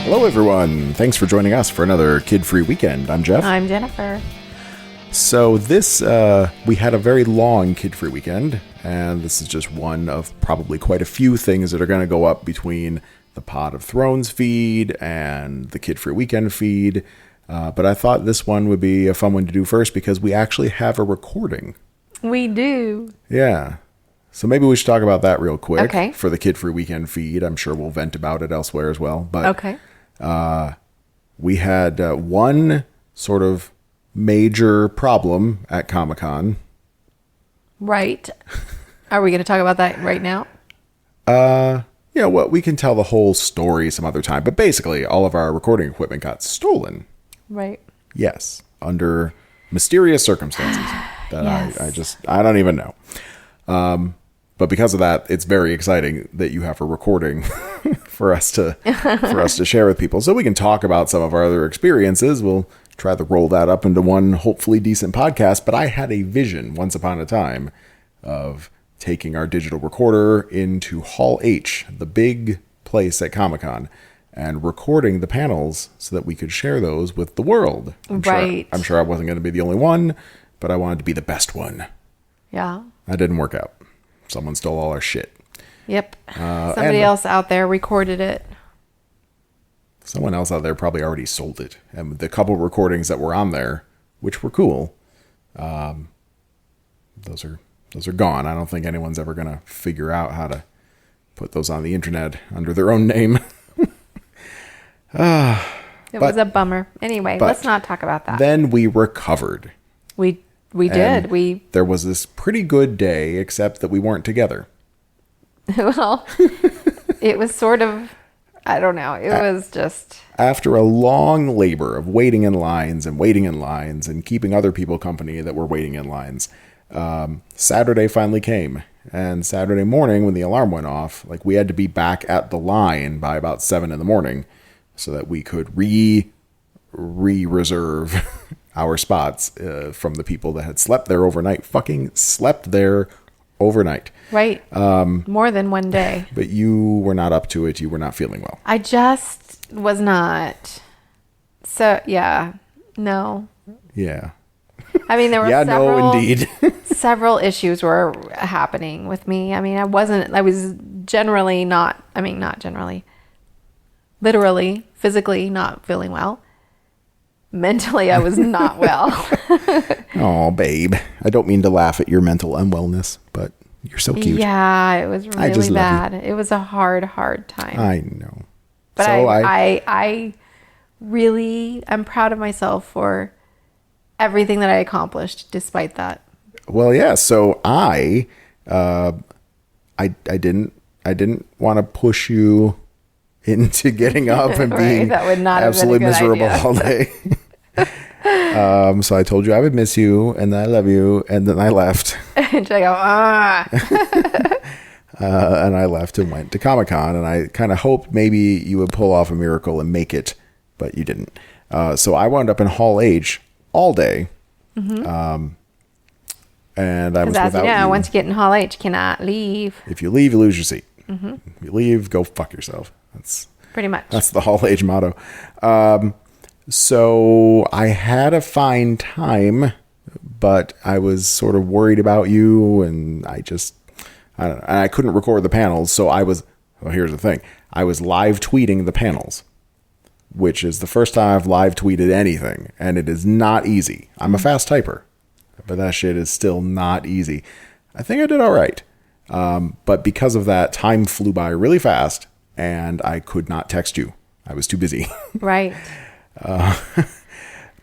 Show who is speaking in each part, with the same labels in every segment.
Speaker 1: Hello, everyone. Thanks for joining us for another kid-free weekend. I'm Jeff.
Speaker 2: I'm Jennifer.
Speaker 1: So we had a very long kid-free weekend, and this is just one of probably quite a few things that are going to go up between the Pod of Thrones feed and the kid-free weekend feed. But I thought this one would be a fun one to do first because we actually have a recording.
Speaker 2: We do.
Speaker 1: Yeah. So maybe we should talk about that real quick.
Speaker 2: Okay.
Speaker 1: For the kid-free weekend feed. I'm sure we'll vent about it elsewhere as well. But
Speaker 2: Okay.
Speaker 1: We had one sort of major problem at Comic-Con.
Speaker 2: Right. Are we going to talk about that right now?
Speaker 1: Yeah, well, we can tell the whole story some other time. But basically, all of our recording equipment got stolen.
Speaker 2: Right.
Speaker 1: Yes. Under mysterious circumstances that
Speaker 2: Yes.
Speaker 1: I don't even know. But because of that, it's very exciting that you have a recording for us to share with people. So we can talk about some of our other experiences. We'll try to roll that up into one hopefully decent podcast. But I had a vision once upon a time of taking our digital recorder into Hall H, the big place at Comic-Con, and recording the panels so that we could share those with the world. I'm sure I wasn't going to be the only one, but I wanted to be the best one.
Speaker 2: Yeah.
Speaker 1: That didn't work out. Someone stole all our shit.
Speaker 2: Yep. Somebody else out there recorded it.
Speaker 1: Someone else out there probably already sold it. And the couple recordings that were on there, which were cool, those are gone. I don't think anyone's ever going to figure out how to put those on the internet under their own name.
Speaker 2: It was a bummer. Anyway, let's not talk about that.
Speaker 1: Then we recovered.
Speaker 2: We did.
Speaker 1: There was this pretty good day, except that we weren't together.
Speaker 2: Well, it was sort of, I don't know. It was just...
Speaker 1: After a long labor of waiting in lines and keeping other people company that were waiting in lines, Saturday finally came. And Saturday morning, when the alarm went off, we had to be back at the line by about 7 a.m. so that we could reserve our spots from the people that had slept there overnight. Fucking slept there overnight.
Speaker 2: Right. More than one day.
Speaker 1: But you were not up to it. You were not feeling well.
Speaker 2: I just was not. So, yeah. No.
Speaker 1: Yeah.
Speaker 2: I mean, there were
Speaker 1: indeed.
Speaker 2: several issues were happening with me. I mean, I was generally not generally, literally, physically not feeling well. Mentally, I was not well.
Speaker 1: Oh, babe. I don't mean to laugh at your mental unwellness, but you're so cute.
Speaker 2: Yeah, it was really bad.
Speaker 1: Love you.
Speaker 2: It was a hard time.
Speaker 1: I know.
Speaker 2: But
Speaker 1: so
Speaker 2: I really am proud of myself for everything that I accomplished despite that.
Speaker 1: Well, yeah. So I didn't want to push you into getting up and being
Speaker 2: that would not
Speaker 1: absolutely
Speaker 2: have been a good
Speaker 1: miserable
Speaker 2: idea.
Speaker 1: all day. So I told you I would miss you, and then I love you, and then I left.
Speaker 2: And I go,
Speaker 1: and I left and went to Comic-Con, and I kind of hoped maybe you would pull off a miracle and make it, but you didn't. So I wound up in Hall H all day. Mm-hmm. And I was without you.
Speaker 2: Once you get in Hall H, you cannot leave.
Speaker 1: If you leave, you lose your seat. Mm-hmm. If you leave, go fuck yourself. That's
Speaker 2: pretty much.
Speaker 1: That's the Hall H motto. So I had a fine time, but I was sort of worried about you, and I don't know. And I couldn't record the panels, so here's the thing. I was live tweeting the panels, which is the first time I've live tweeted anything, and it is not easy. I'm a fast typer, but that shit is still not easy. I think I did all right. But because of that, time flew by really fast, and I could not text you. I was too busy.
Speaker 2: Right.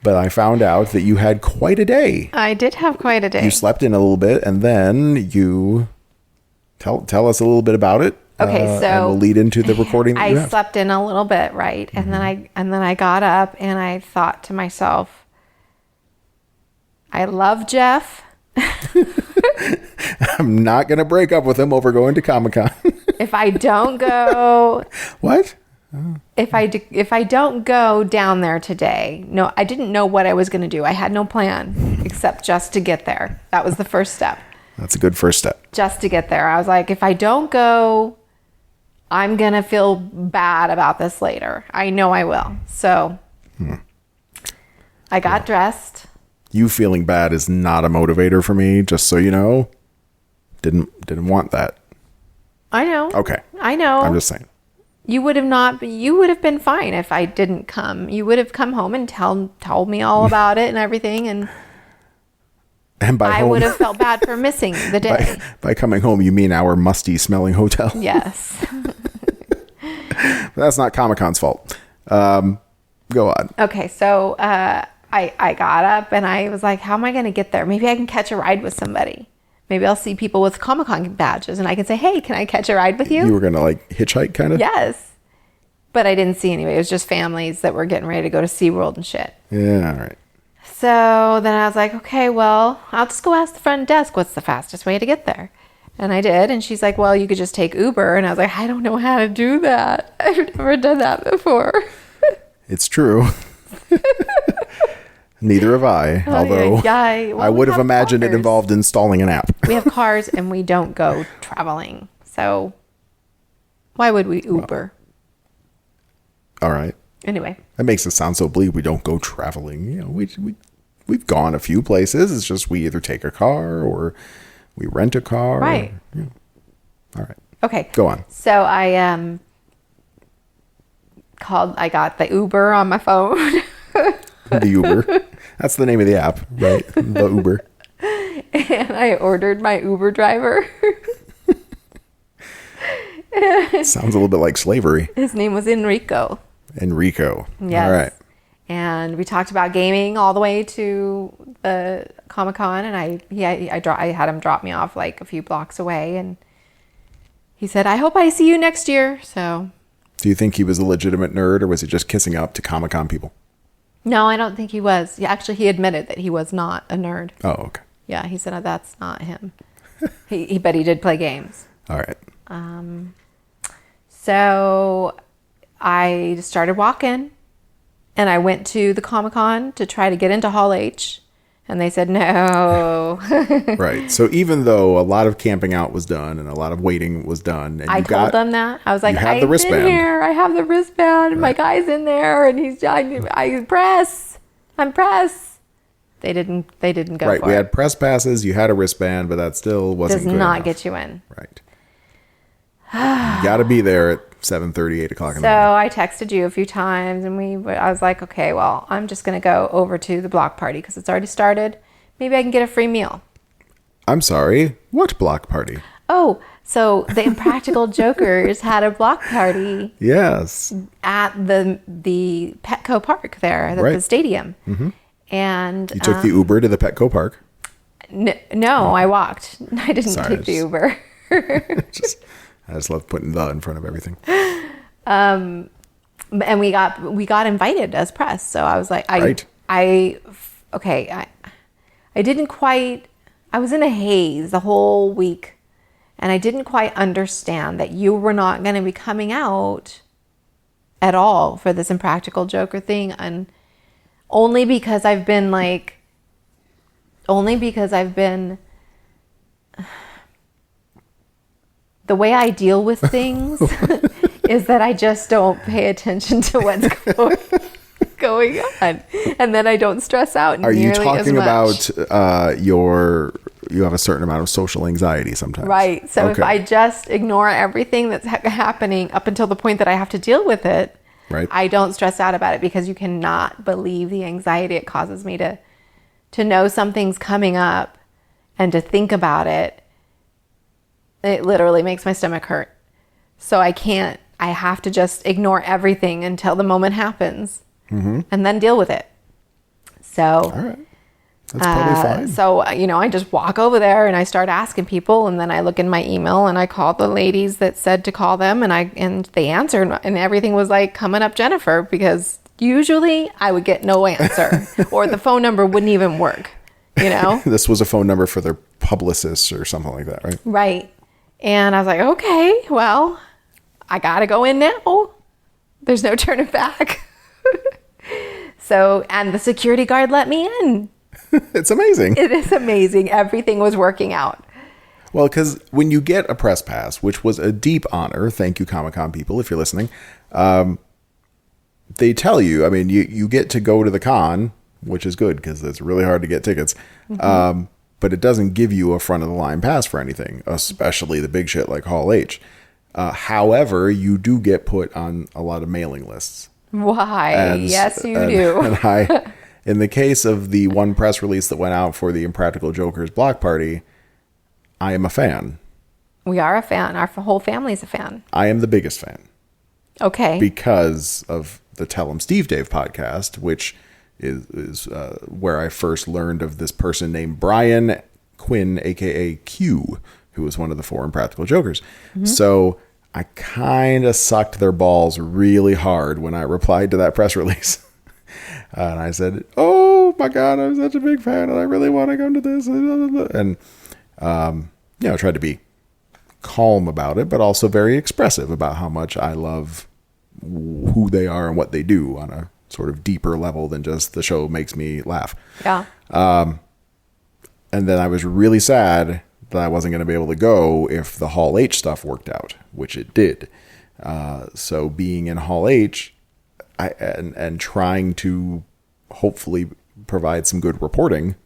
Speaker 1: But I found out that you had quite a day.
Speaker 2: I did have quite a day.
Speaker 1: You slept in a little bit, and then you tell us a little bit about it.
Speaker 2: Okay, so
Speaker 1: and we'll lead into the recording that you have.
Speaker 2: I slept in a little bit, right? Mm-hmm. And then I got up and I thought to myself, I love Jeff.
Speaker 1: I'm not going to break up with him over going to Comic-Con.
Speaker 2: If I don't go...
Speaker 1: What?
Speaker 2: If I don't go down there today, no, I didn't know what I was going to do. I had no plan except just to get there. That was the first step.
Speaker 1: That's a good first step.
Speaker 2: Just to get there. I was like, if I don't go, I'm going to feel bad about this later. I know I will. So I got dressed.
Speaker 1: You feeling bad is not a motivator for me, just so you know. Didn't want that.
Speaker 2: I know.
Speaker 1: Okay.
Speaker 2: I know.
Speaker 1: I'm just saying.
Speaker 2: You would have been fine if I didn't come. You would have come home and told me all about it and everything, and
Speaker 1: by
Speaker 2: I
Speaker 1: home,
Speaker 2: would have felt bad for missing the day.
Speaker 1: by coming home, you mean our musty smelling hotel?
Speaker 2: Yes.
Speaker 1: But that's not Comic-Con's fault. Go on.
Speaker 2: Okay, so I got up and I was like, how am I going to get there? Maybe I can catch a ride with somebody. Maybe I'll see people with Comic-Con badges and I can say, hey, can I catch a ride with you?
Speaker 1: You were going to like hitchhike kind of?
Speaker 2: Yes. But I didn't see anybody. It was just families that were getting ready to go to SeaWorld and shit.
Speaker 1: Yeah, all right.
Speaker 2: So then I was like, okay, well, I'll just go ask the front desk what's the fastest way to get there. And I did. And she's like, well, you could just take Uber. And I was like, I don't know how to do that. I've never done that before.
Speaker 1: It's true. Neither have I. Although I would have imagined it involved installing an app.
Speaker 2: We have cars and we don't go traveling. So why would we Uber?
Speaker 1: All right.
Speaker 2: Anyway.
Speaker 1: That makes it sound so bleak. We don't go traveling. You know, we've gone a few places. It's just we either take a car or we rent a car.
Speaker 2: Right.
Speaker 1: All right.
Speaker 2: Okay.
Speaker 1: Go on.
Speaker 2: So I I got the Uber on my phone.
Speaker 1: The Uber. That's the name of the app, right? The Uber.
Speaker 2: And I ordered my Uber driver.
Speaker 1: Sounds a little bit like slavery.
Speaker 2: His name was Enrico.
Speaker 1: Enrico.
Speaker 2: Yes.
Speaker 1: All right.
Speaker 2: And we talked about gaming all the way to the Comic-Con, and I had him drop me off like a few blocks away, and he said, I hope I see you next year. So
Speaker 1: do you think he was a legitimate nerd, or was he just kissing up to Comic-Con people?
Speaker 2: No, I don't think he was. Yeah, actually, he admitted that he was not a nerd.
Speaker 1: Oh, okay.
Speaker 2: Yeah, he said that's not him. But he did play games.
Speaker 1: All right.
Speaker 2: So I started walking, and I went to the Comic-Con to try to get into Hall H, and they said no.
Speaker 1: Right. So even though a lot of camping out was done and a lot of waiting was done, and
Speaker 2: I told them that. I was like,
Speaker 1: I have the wristband.
Speaker 2: I have the wristband, and my guy's in there, and I'm press. They didn't go
Speaker 1: right.
Speaker 2: for
Speaker 1: We
Speaker 2: it.
Speaker 1: had press passes. You had a wristband, but that still wasn't
Speaker 2: Does
Speaker 1: good
Speaker 2: not
Speaker 1: enough.
Speaker 2: get you in.
Speaker 1: Right. You got to be there at 7:30, 8 o'clock in the
Speaker 2: So
Speaker 1: morning.
Speaker 2: I texted you a few times, and I was like, okay, well, I'm just going to go over to the block party because it's already started. Maybe I can get a free meal.
Speaker 1: I'm sorry. What block party?
Speaker 2: Oh, so the Impractical Jokers had a block party
Speaker 1: Yes.
Speaker 2: at the Petco Park there at the stadium. Mm-hmm. And
Speaker 1: You took the Uber to the Petco Park.
Speaker 2: No, I walked. I didn't take the Uber.
Speaker 1: I just love putting the in front of everything.
Speaker 2: And we got invited as press. So I was like,
Speaker 1: Right.
Speaker 2: I didn't quite, I was in a haze the whole week, and I didn't quite understand that you were not going to be coming out at all for this Impractical Joker thing. And only because I've been the way I deal with things is that I just don't pay attention to what's going on, and then I don't stress out.
Speaker 1: Are you
Speaker 2: nearly
Speaker 1: talking
Speaker 2: as much.
Speaker 1: about you have a certain amount of social anxiety sometimes?
Speaker 2: Right. So
Speaker 1: Okay.
Speaker 2: if I just ignore everything that's happening up until the point that I have to deal with it,
Speaker 1: Right.
Speaker 2: I don't stress out about it, because you cannot believe the anxiety it causes me to know something's coming up and to think about it. It literally makes my stomach hurt. So I have to just ignore everything until the moment happens, and then deal with it. So,
Speaker 1: All right. That's probably fine.
Speaker 2: So, I just walk over there and I start asking people, and then I look in my email and I call the ladies that said to call them, and they answered, and everything was like coming up Jennifer, because usually I would get no answer or the phone number wouldn't even work,
Speaker 1: This was a phone number for their publicists or something like that, right?
Speaker 2: Right. And I was like, okay, well, I got to go in now. There's no turning back. So, and the security guard let me in.
Speaker 1: It's amazing.
Speaker 2: It is amazing. Everything was working out.
Speaker 1: Well, because when you get a press pass, which was a deep honor, thank you, Comic-Con people, if you're listening, they tell you, I mean, you get to go to the con, which is good because it's really hard to get tickets. But it doesn't give you a front of the line pass for anything, especially the big shit like Hall H. However, you do get put on a lot of mailing lists.
Speaker 2: Why? Yes, you do.
Speaker 1: And in the case of the one press release that went out for the Impractical Jokers block party, I am a fan.
Speaker 2: We are a fan. Our whole family's a fan.
Speaker 1: I am the biggest fan.
Speaker 2: Okay.
Speaker 1: Because of the Tell 'em Steve Dave podcast, which is where I first learned of this person named Brian Quinn, a.k.a. Q, who was one of the 4 Impractical Jokers. So I kind of sucked their balls really hard when I replied to that press release. And I said, oh my God, I'm such a big fan and I really want to go to this. And, tried to be calm about it, but also very expressive about how much I love who they are and what they do on a sort of deeper level than just the show makes me laugh.
Speaker 2: Yeah.
Speaker 1: And then I was really sad that I wasn't going to be able to go if the Hall H stuff worked out, which it did. So being in Hall H and trying to hopefully provide some good reporting,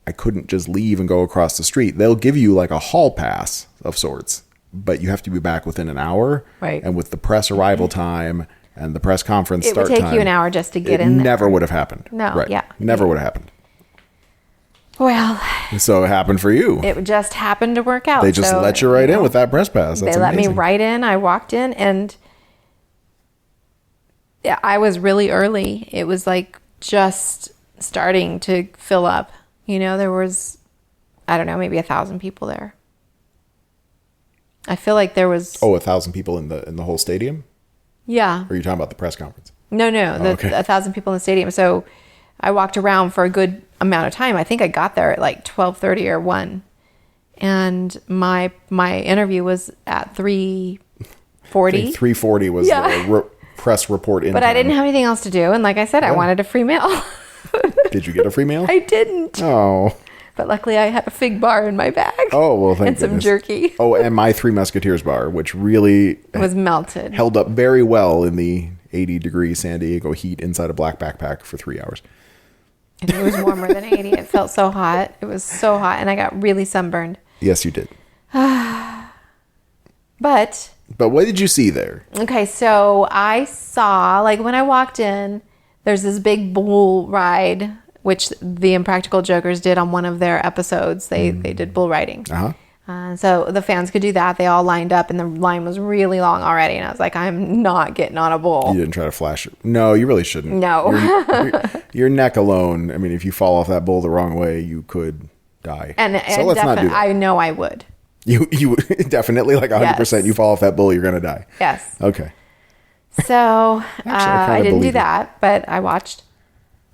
Speaker 1: I couldn't just leave and go across the street. They'll give you like a hall pass of sorts, but you have to be back within an hour.
Speaker 2: Right.
Speaker 1: And with the press arrival time and the press conference start time,
Speaker 2: it would take you an hour just to get in there.
Speaker 1: Never would have happened.
Speaker 2: No,
Speaker 1: right.
Speaker 2: yeah.
Speaker 1: Never would have happened.
Speaker 2: Well,
Speaker 1: so it happened for you.
Speaker 2: It just happened to work out.
Speaker 1: They just let you right in with that press pass. That's
Speaker 2: they let
Speaker 1: amazing.
Speaker 2: me right in. I walked in and I was really early. It was like just starting to fill up. There was, I don't know, maybe 1,000 people there. I feel like there was
Speaker 1: 1,000 people in the whole stadium?
Speaker 2: Yeah.
Speaker 1: Or are you talking about the press conference?
Speaker 2: No, 1,000 people in the stadium. So I walked around for a good amount of time. I think I got there at like 12:30 or 1. And my interview was at 3:40.
Speaker 1: 3:40 was the press report in.
Speaker 2: But I didn't have anything else to do. And like I said, I wanted a free meal.
Speaker 1: Did you get a free meal?
Speaker 2: I didn't.
Speaker 1: Oh.
Speaker 2: But luckily I had a fig bar in my bag.
Speaker 1: Oh, well, thank
Speaker 2: And some
Speaker 1: goodness.
Speaker 2: jerky.
Speaker 1: Oh, and my Three Musketeers bar, which really
Speaker 2: was melted.
Speaker 1: held up very well in the 80-degree San Diego heat inside a black backpack for 3 hours.
Speaker 2: And it was warmer than 80. It felt so hot. It was so hot. And I got really sunburned.
Speaker 1: Yes, you did.
Speaker 2: But
Speaker 1: what did you see there?
Speaker 2: Okay, so I saw, like when I walked in, there's this big bull ride, which the Impractical Jokers did on one of their episodes. They did bull riding. So the fans could do that. They all lined up and the line was really long already. And I was like, I'm not getting on a bull.
Speaker 1: You didn't try to flash it. No, you really shouldn't.
Speaker 2: No.
Speaker 1: Your neck alone. I mean, if you fall off that bull the wrong way, you could die.
Speaker 2: So
Speaker 1: let's not do that.
Speaker 2: I know I would.
Speaker 1: You definitely, like 100%,
Speaker 2: Yes.
Speaker 1: you fall off that bull, you're going to die.
Speaker 2: Yes.
Speaker 1: Okay.
Speaker 2: So
Speaker 1: I
Speaker 2: I didn't do
Speaker 1: believe
Speaker 2: that, but I watched.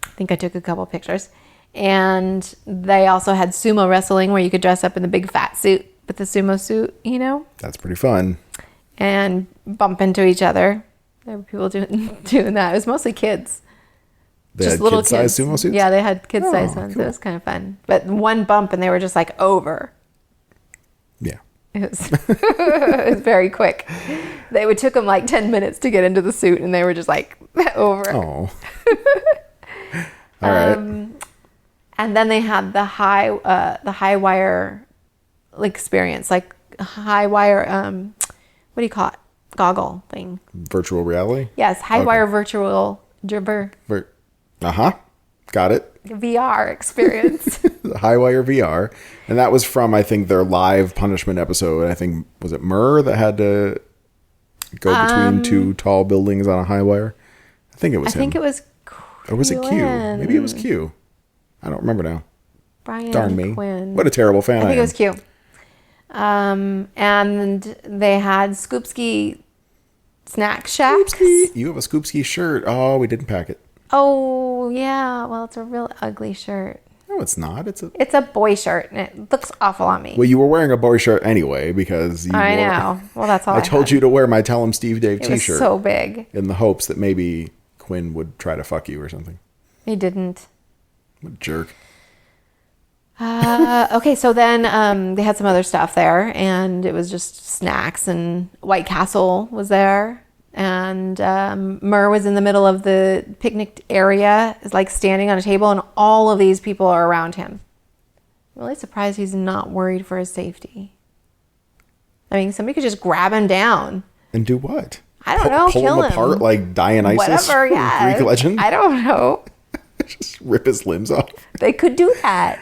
Speaker 2: I think I took a couple pictures. And they also had sumo wrestling where you could dress up in the big fat suit with the sumo suit,
Speaker 1: That's pretty fun.
Speaker 2: and bump into each other. There were people doing that. It was mostly kids.
Speaker 1: They
Speaker 2: Just
Speaker 1: had
Speaker 2: little
Speaker 1: kid-sized
Speaker 2: kids.
Speaker 1: sumo suits?
Speaker 2: Yeah, they had kid-sized ones.
Speaker 1: cool.
Speaker 2: It was kind of fun. But one bump and they were just like over.
Speaker 1: Yeah.
Speaker 2: It was, it was very quick. It took them like 10 minutes to get into the suit and they were just like over.
Speaker 1: Oh. All right.
Speaker 2: And then they had the high wire experience, like high wire, what do you call it? Goggle thing.
Speaker 1: Virtual reality?
Speaker 2: Yes, high wire virtual
Speaker 1: Got it.
Speaker 2: VR experience.
Speaker 1: Highwire VR. And that was from, I think, their live punishment episode. I think, was it Murr that had to go between two tall buildings on a high wire? I think it was him.
Speaker 2: I think it was
Speaker 1: Or was it Q?
Speaker 2: Quinn.
Speaker 1: Maybe it was Q. I don't remember now.
Speaker 2: Brian
Speaker 1: Darn me.
Speaker 2: Quinn.
Speaker 1: What a terrible fan
Speaker 2: I think
Speaker 1: am.
Speaker 2: it was Q. And they had Scoopski Snack Shacks.
Speaker 1: You have a Scoopski shirt. Oh, we didn't pack it.
Speaker 2: Oh, yeah. Well, it's a real ugly shirt.
Speaker 1: No, it's not. It's
Speaker 2: a boy shirt, and it looks awful on me.
Speaker 1: Well, you were wearing a boy shirt anyway because
Speaker 2: I know. Well, that's all
Speaker 1: I told you to wear my Tell 'em Steve Dave
Speaker 2: It was
Speaker 1: t-shirt
Speaker 2: so big.
Speaker 1: in the hopes that maybe Quinn would try to fuck you or something.
Speaker 2: He didn't.
Speaker 1: What a jerk.
Speaker 2: Okay, so then they had some other stuff there, and it was just snacks, and White Castle was there, and Murr was in the middle of the picnic area, is like standing on a table, and all of these people are around him. I'm really surprised he's not worried for his safety. I mean, somebody could just grab him down.
Speaker 1: And do what?
Speaker 2: I don't know,
Speaker 1: pull
Speaker 2: kill
Speaker 1: him apart like Dionysus,
Speaker 2: whatever, yeah.
Speaker 1: Greek legend?
Speaker 2: I don't know.
Speaker 1: Just rip his limbs off.
Speaker 2: They could do that.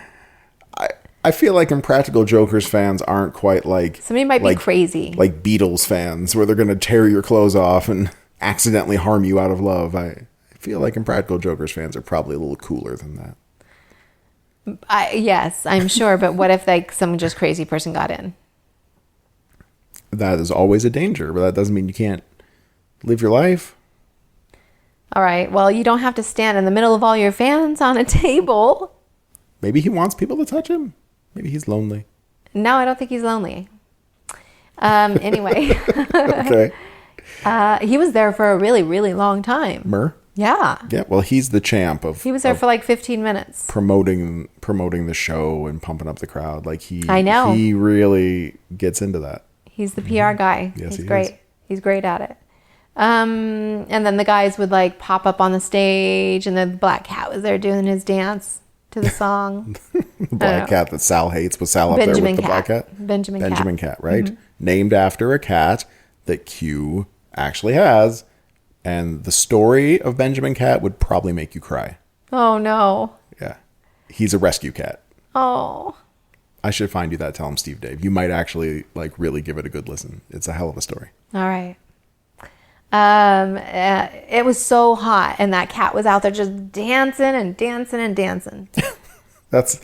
Speaker 1: I feel like Impractical Jokers fans aren't quite like...
Speaker 2: Somebody might be crazy.
Speaker 1: Like Beatles fans, where they're going to tear your clothes off and accidentally harm you out of love. I feel like Impractical Jokers fans are probably a little cooler than that.
Speaker 2: Yes, I'm sure. But what if like some just crazy person got in?
Speaker 1: That is always a danger, but that doesn't mean you can't live your life.
Speaker 2: All right. Well, you don't have to stand in the middle of all your fans on a table.
Speaker 1: Maybe he wants people to touch him. Maybe he's lonely.
Speaker 2: No, I don't think he's lonely. Anyway.
Speaker 1: Okay.
Speaker 2: He was there for a really, really long time.
Speaker 1: Murr?
Speaker 2: Yeah.
Speaker 1: Yeah, well, he's the champ of...
Speaker 2: He was there for like 15 minutes.
Speaker 1: Promoting the show and pumping up the crowd. Like
Speaker 2: I know.
Speaker 1: He really gets into that.
Speaker 2: He's the PR guy.
Speaker 1: Yes,
Speaker 2: he's great. He's great at it. And then the guys would like pop up on the stage, and the black cat was there doing his dance to the song.
Speaker 1: The black cat that Sal hates. Was Sal up there with the black cat?
Speaker 2: Benjamin
Speaker 1: Cat, right? Named after a cat that Q actually has. And the story of Benjamin Cat would probably make you cry.
Speaker 2: Oh, no.
Speaker 1: Yeah. He's a rescue cat.
Speaker 2: Oh.
Speaker 1: I should find you that Tell 'em Steve Dave. You might actually like really give it a good listen. It's a hell of a story.
Speaker 2: All right. It was so hot, and that cat was out there just dancing and dancing and dancing.
Speaker 1: That's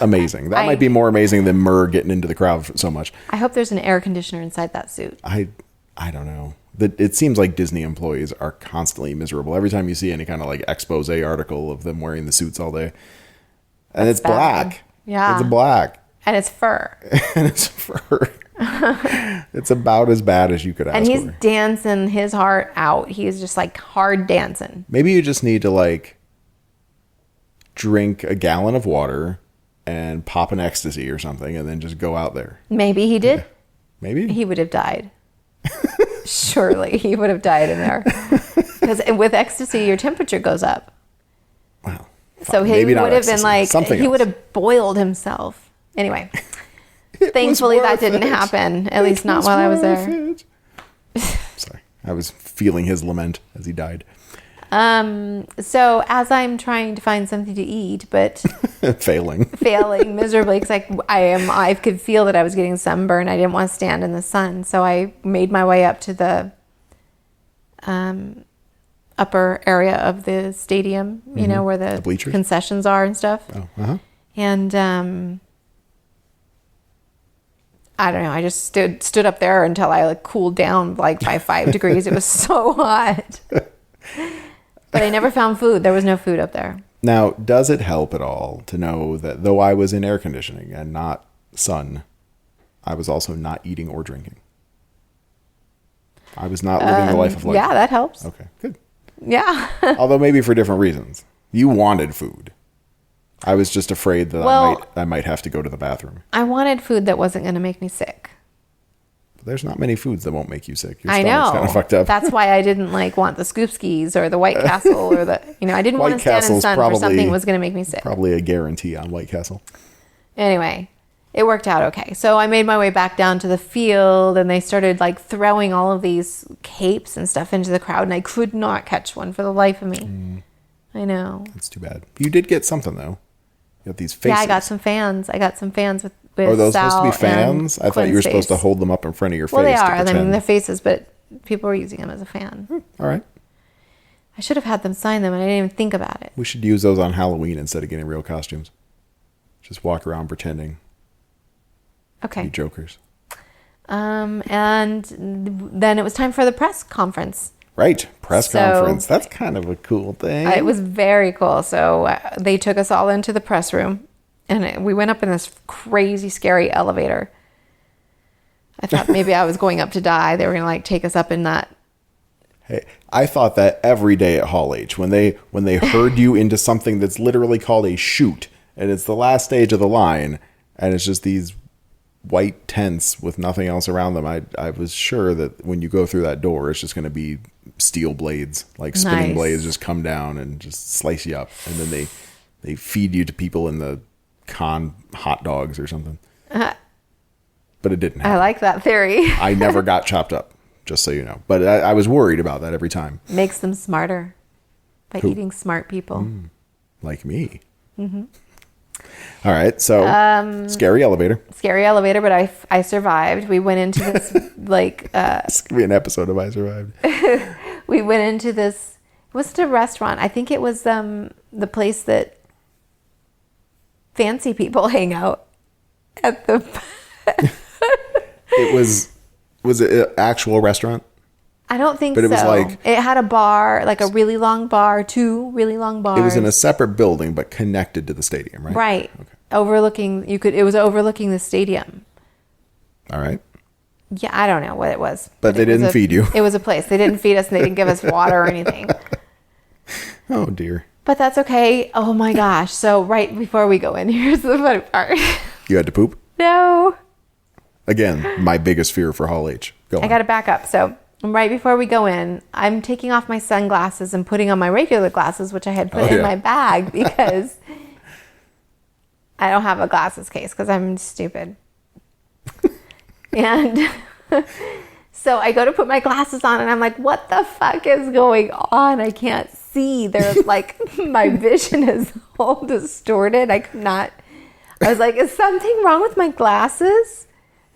Speaker 1: amazing. That might be more amazing than Murr getting into the crowd so much.
Speaker 2: I hope there's an air conditioner inside that suit.
Speaker 1: I don't know. It seems like Disney employees are constantly miserable. Every time you see any kind of like expose article of them wearing the suits all day. And it's black.
Speaker 2: Yeah.
Speaker 1: It's black.
Speaker 2: And it's fur.
Speaker 1: And it's fur. It's about as bad as you could ask for.
Speaker 2: And he's dancing his heart out. He's just like hard dancing.
Speaker 1: Maybe you just need to like drink a gallon of water and pop an ecstasy or something and then just go out there.
Speaker 2: Maybe he did.
Speaker 1: Yeah. Maybe.
Speaker 2: He would have died. Surely he would have died in there. Because with ecstasy, your temperature goes up.
Speaker 1: Wow.
Speaker 2: So he would have been like, he would have boiled himself. Anyway, thankfully that didn't happen. At least not while I was there.
Speaker 1: Sorry. I was feeling his lament as he died.
Speaker 2: So as I'm trying to find something to eat, but
Speaker 1: failing
Speaker 2: miserably, because I could feel that I was getting sunburn. I didn't want to stand in the sun, so I made my way up to the upper area of the stadium, you know, where the
Speaker 1: bleachers?
Speaker 2: concessions are and stuff.
Speaker 1: Oh, uh-huh.
Speaker 2: And I don't know. I just stood up there until I like cooled down like by 5 degrees. It was so hot. But I never found food. There was no food up there.
Speaker 1: Now, does it help at all to know that though I was in air conditioning and not sun, I was also not eating or drinking? I was not living the life of life.
Speaker 2: Yeah, that helps.
Speaker 1: Okay, good.
Speaker 2: Yeah.
Speaker 1: Although maybe for different reasons. You wanted food. I was just afraid that I might have to go to the bathroom.
Speaker 2: I wanted food that wasn't going to make me sick.
Speaker 1: There's not many foods that won't make you sick. Your
Speaker 2: I
Speaker 1: stomach's
Speaker 2: know.
Speaker 1: kind of fucked up.
Speaker 2: That's why I didn't want the Scoopskis or the White Castle or I didn't want to stand in the sun for something that was going to make me sick.
Speaker 1: Probably a guarantee on White Castle.
Speaker 2: Anyway, it worked out okay. So I made my way back down to the field, and they started throwing all of these capes and stuff into the crowd, and I could not catch one for the life of me. I know.
Speaker 1: That's too bad. You did get something though. You got these faces.
Speaker 2: Yeah, I got some fans. with
Speaker 1: Are those
Speaker 2: Sal
Speaker 1: supposed to be fans? I thought you were supposed to hold them up in front of your face.
Speaker 2: Well, they are.
Speaker 1: I
Speaker 2: mean, they're faces, but people were using them as a fan.
Speaker 1: All right.
Speaker 2: I should have had them sign them, and I didn't even think about it.
Speaker 1: We should use those on Halloween instead of getting real costumes. Just walk around pretending to
Speaker 2: Okay.
Speaker 1: be jokers.
Speaker 2: And then it was time for the press conference.
Speaker 1: Right. Press conference. That's kind of a cool thing.
Speaker 2: It was very cool. So they took us all into the press room, and we went up in this crazy, scary elevator. I thought maybe I was going up to die. They were going to take us up in that.
Speaker 1: Hey, I thought that every day at Hall H when they herd you into something that's literally called a chute, And it's the last stage of the line, and it's just these white tents with nothing else around them. I was sure that when you go through that door, it's just going to be steel blades, like spinning blades just come down and just slice you up. And then they feed you to people in the con hot dogs or something. But it didn't happen.
Speaker 2: I like that theory.
Speaker 1: I never got chopped up, just so you know. But I was worried about that every time.
Speaker 2: Makes them smarter by eating smart people.
Speaker 1: Like me. Mm-hmm. All right, so scary elevator.
Speaker 2: Scary elevator, but I survived. We went into this
Speaker 1: This could be an episode of I Survived.
Speaker 2: We went into this. It wasn't a restaurant. I think it was the place that fancy people hang out at the. Was it an actual restaurant? I don't think so.
Speaker 1: But it was like...
Speaker 2: It had a bar, like a really long bar, 2 really long bars.
Speaker 1: It was in a separate building, but connected to the stadium, right?
Speaker 2: Right.
Speaker 1: Okay.
Speaker 2: Overlooking... It was overlooking the stadium.
Speaker 1: All right.
Speaker 2: Yeah, I don't know what it was.
Speaker 1: But they didn't feed you.
Speaker 2: It was a place. They didn't feed us, and they didn't give us water or anything.
Speaker 1: Oh, dear.
Speaker 2: But that's okay. Oh, my gosh. So right before we go in, here's the funny part.
Speaker 1: You had to poop?
Speaker 2: No.
Speaker 1: Again, my biggest fear for Hall H. Go on.
Speaker 2: I got to back up. So right before we go in, I'm taking off my sunglasses and putting on my regular glasses, which I had put in my bag because I don't have a glasses case because I'm stupid. And so I go to put my glasses on and I'm like, what the fuck is going on? I can't see. There's like, my vision is all distorted. I was like, is something wrong with my glasses?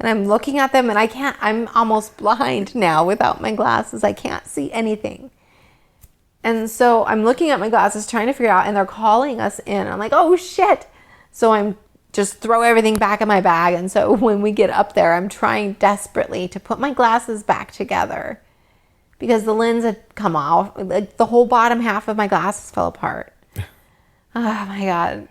Speaker 2: And I'm looking at them and I'm almost blind now without my glasses. I can't see anything. And so I'm looking at my glasses trying to figure out, and they're calling us in. I'm like, oh shit. So I'm just throw everything back in my bag. And so when we get up there, I'm trying desperately to put my glasses back together because the lens had come off. Like the whole bottom half of my glasses fell apart. Oh my God.